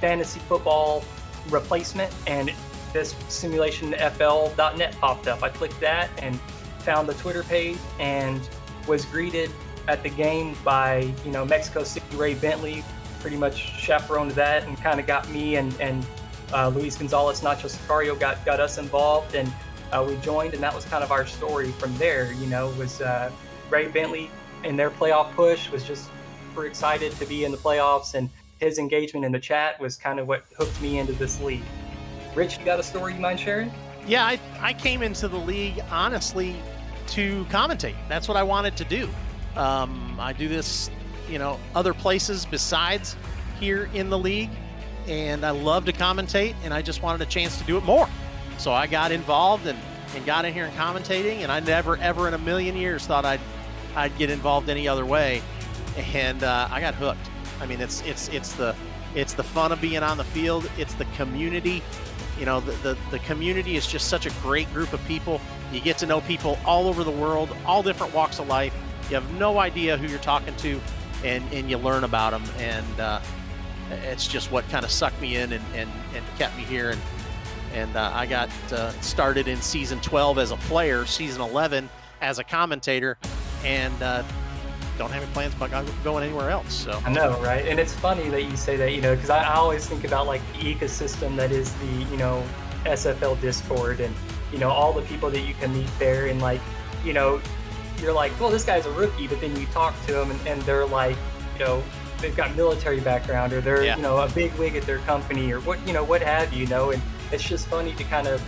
fantasy football replacement, and this Simulationfl.net popped up. I clicked that and found the Twitter page and was greeted at the game by Mexico City Ray Bentley. Pretty much chaperoned that and kind of got me and Luis Gonzalez Nacho Sicario got us involved, and we joined, and that was kind of our story from there. Was Ray Bentley in their playoff push, was just super excited to be in the playoffs, and his engagement in the chat was kind of what hooked me into this league. Rich, you got a story you mind sharing? Yeah, I came into the league, honestly, to commentate. That's what I wanted to do. I do this, other places besides here in the league, and I love to commentate, and I just wanted a chance to do it more. So I got involved and got in here and commentating, and I never, ever in a million years thought I'd get involved any other way, and I got hooked. I mean, it's the fun of being on the field. It's the community. The community is just such a great group of people. You get to know people all over the world, all different walks of life. You have no idea who you're talking to, and you learn about them. And it's just what kind of sucked me in and kept me here. And I got started in season 12 as a player, season 11 as a commentator, and don't have any plans about going anywhere else. So I know, right? And it's funny that you say that, because I always think about like the ecosystem that is the, SFL Discord, and, all the people that you can meet there, and like, you're like, well, this guy's a rookie, but then you talk to them and they're like, they've got military background, or they're, a big wig at their company, or what have you, and it's just funny to kind of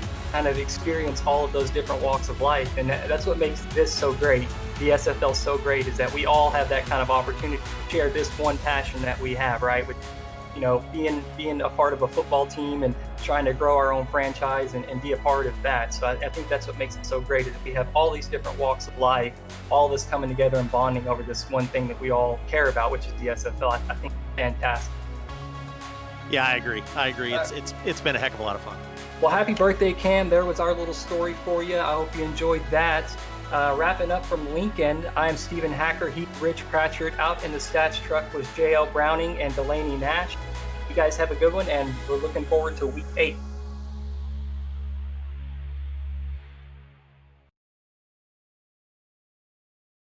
experience all of those different walks of life. And that's what makes this so great. The SFL so great, is that we all have that kind of opportunity to share this one passion that we have, right? With, being a part of a football team and trying to grow our own franchise and be a part of that. So I think that's what makes it so great, is that we have all these different walks of life, all this coming together and bonding over this one thing that we all care about, which is the SFL. I think it's fantastic. Yeah, I agree. It's been a heck of a lot of fun. Well, happy birthday, Cam. There was our little story for you. I hope you enjoyed that. Wrapping up from Lincoln, I am Stephen Hacker. He's Rich Pratchard. Out in the stats truck was JL Browning and Delaney Nash. You guys have a good one, and we're looking forward to week 8.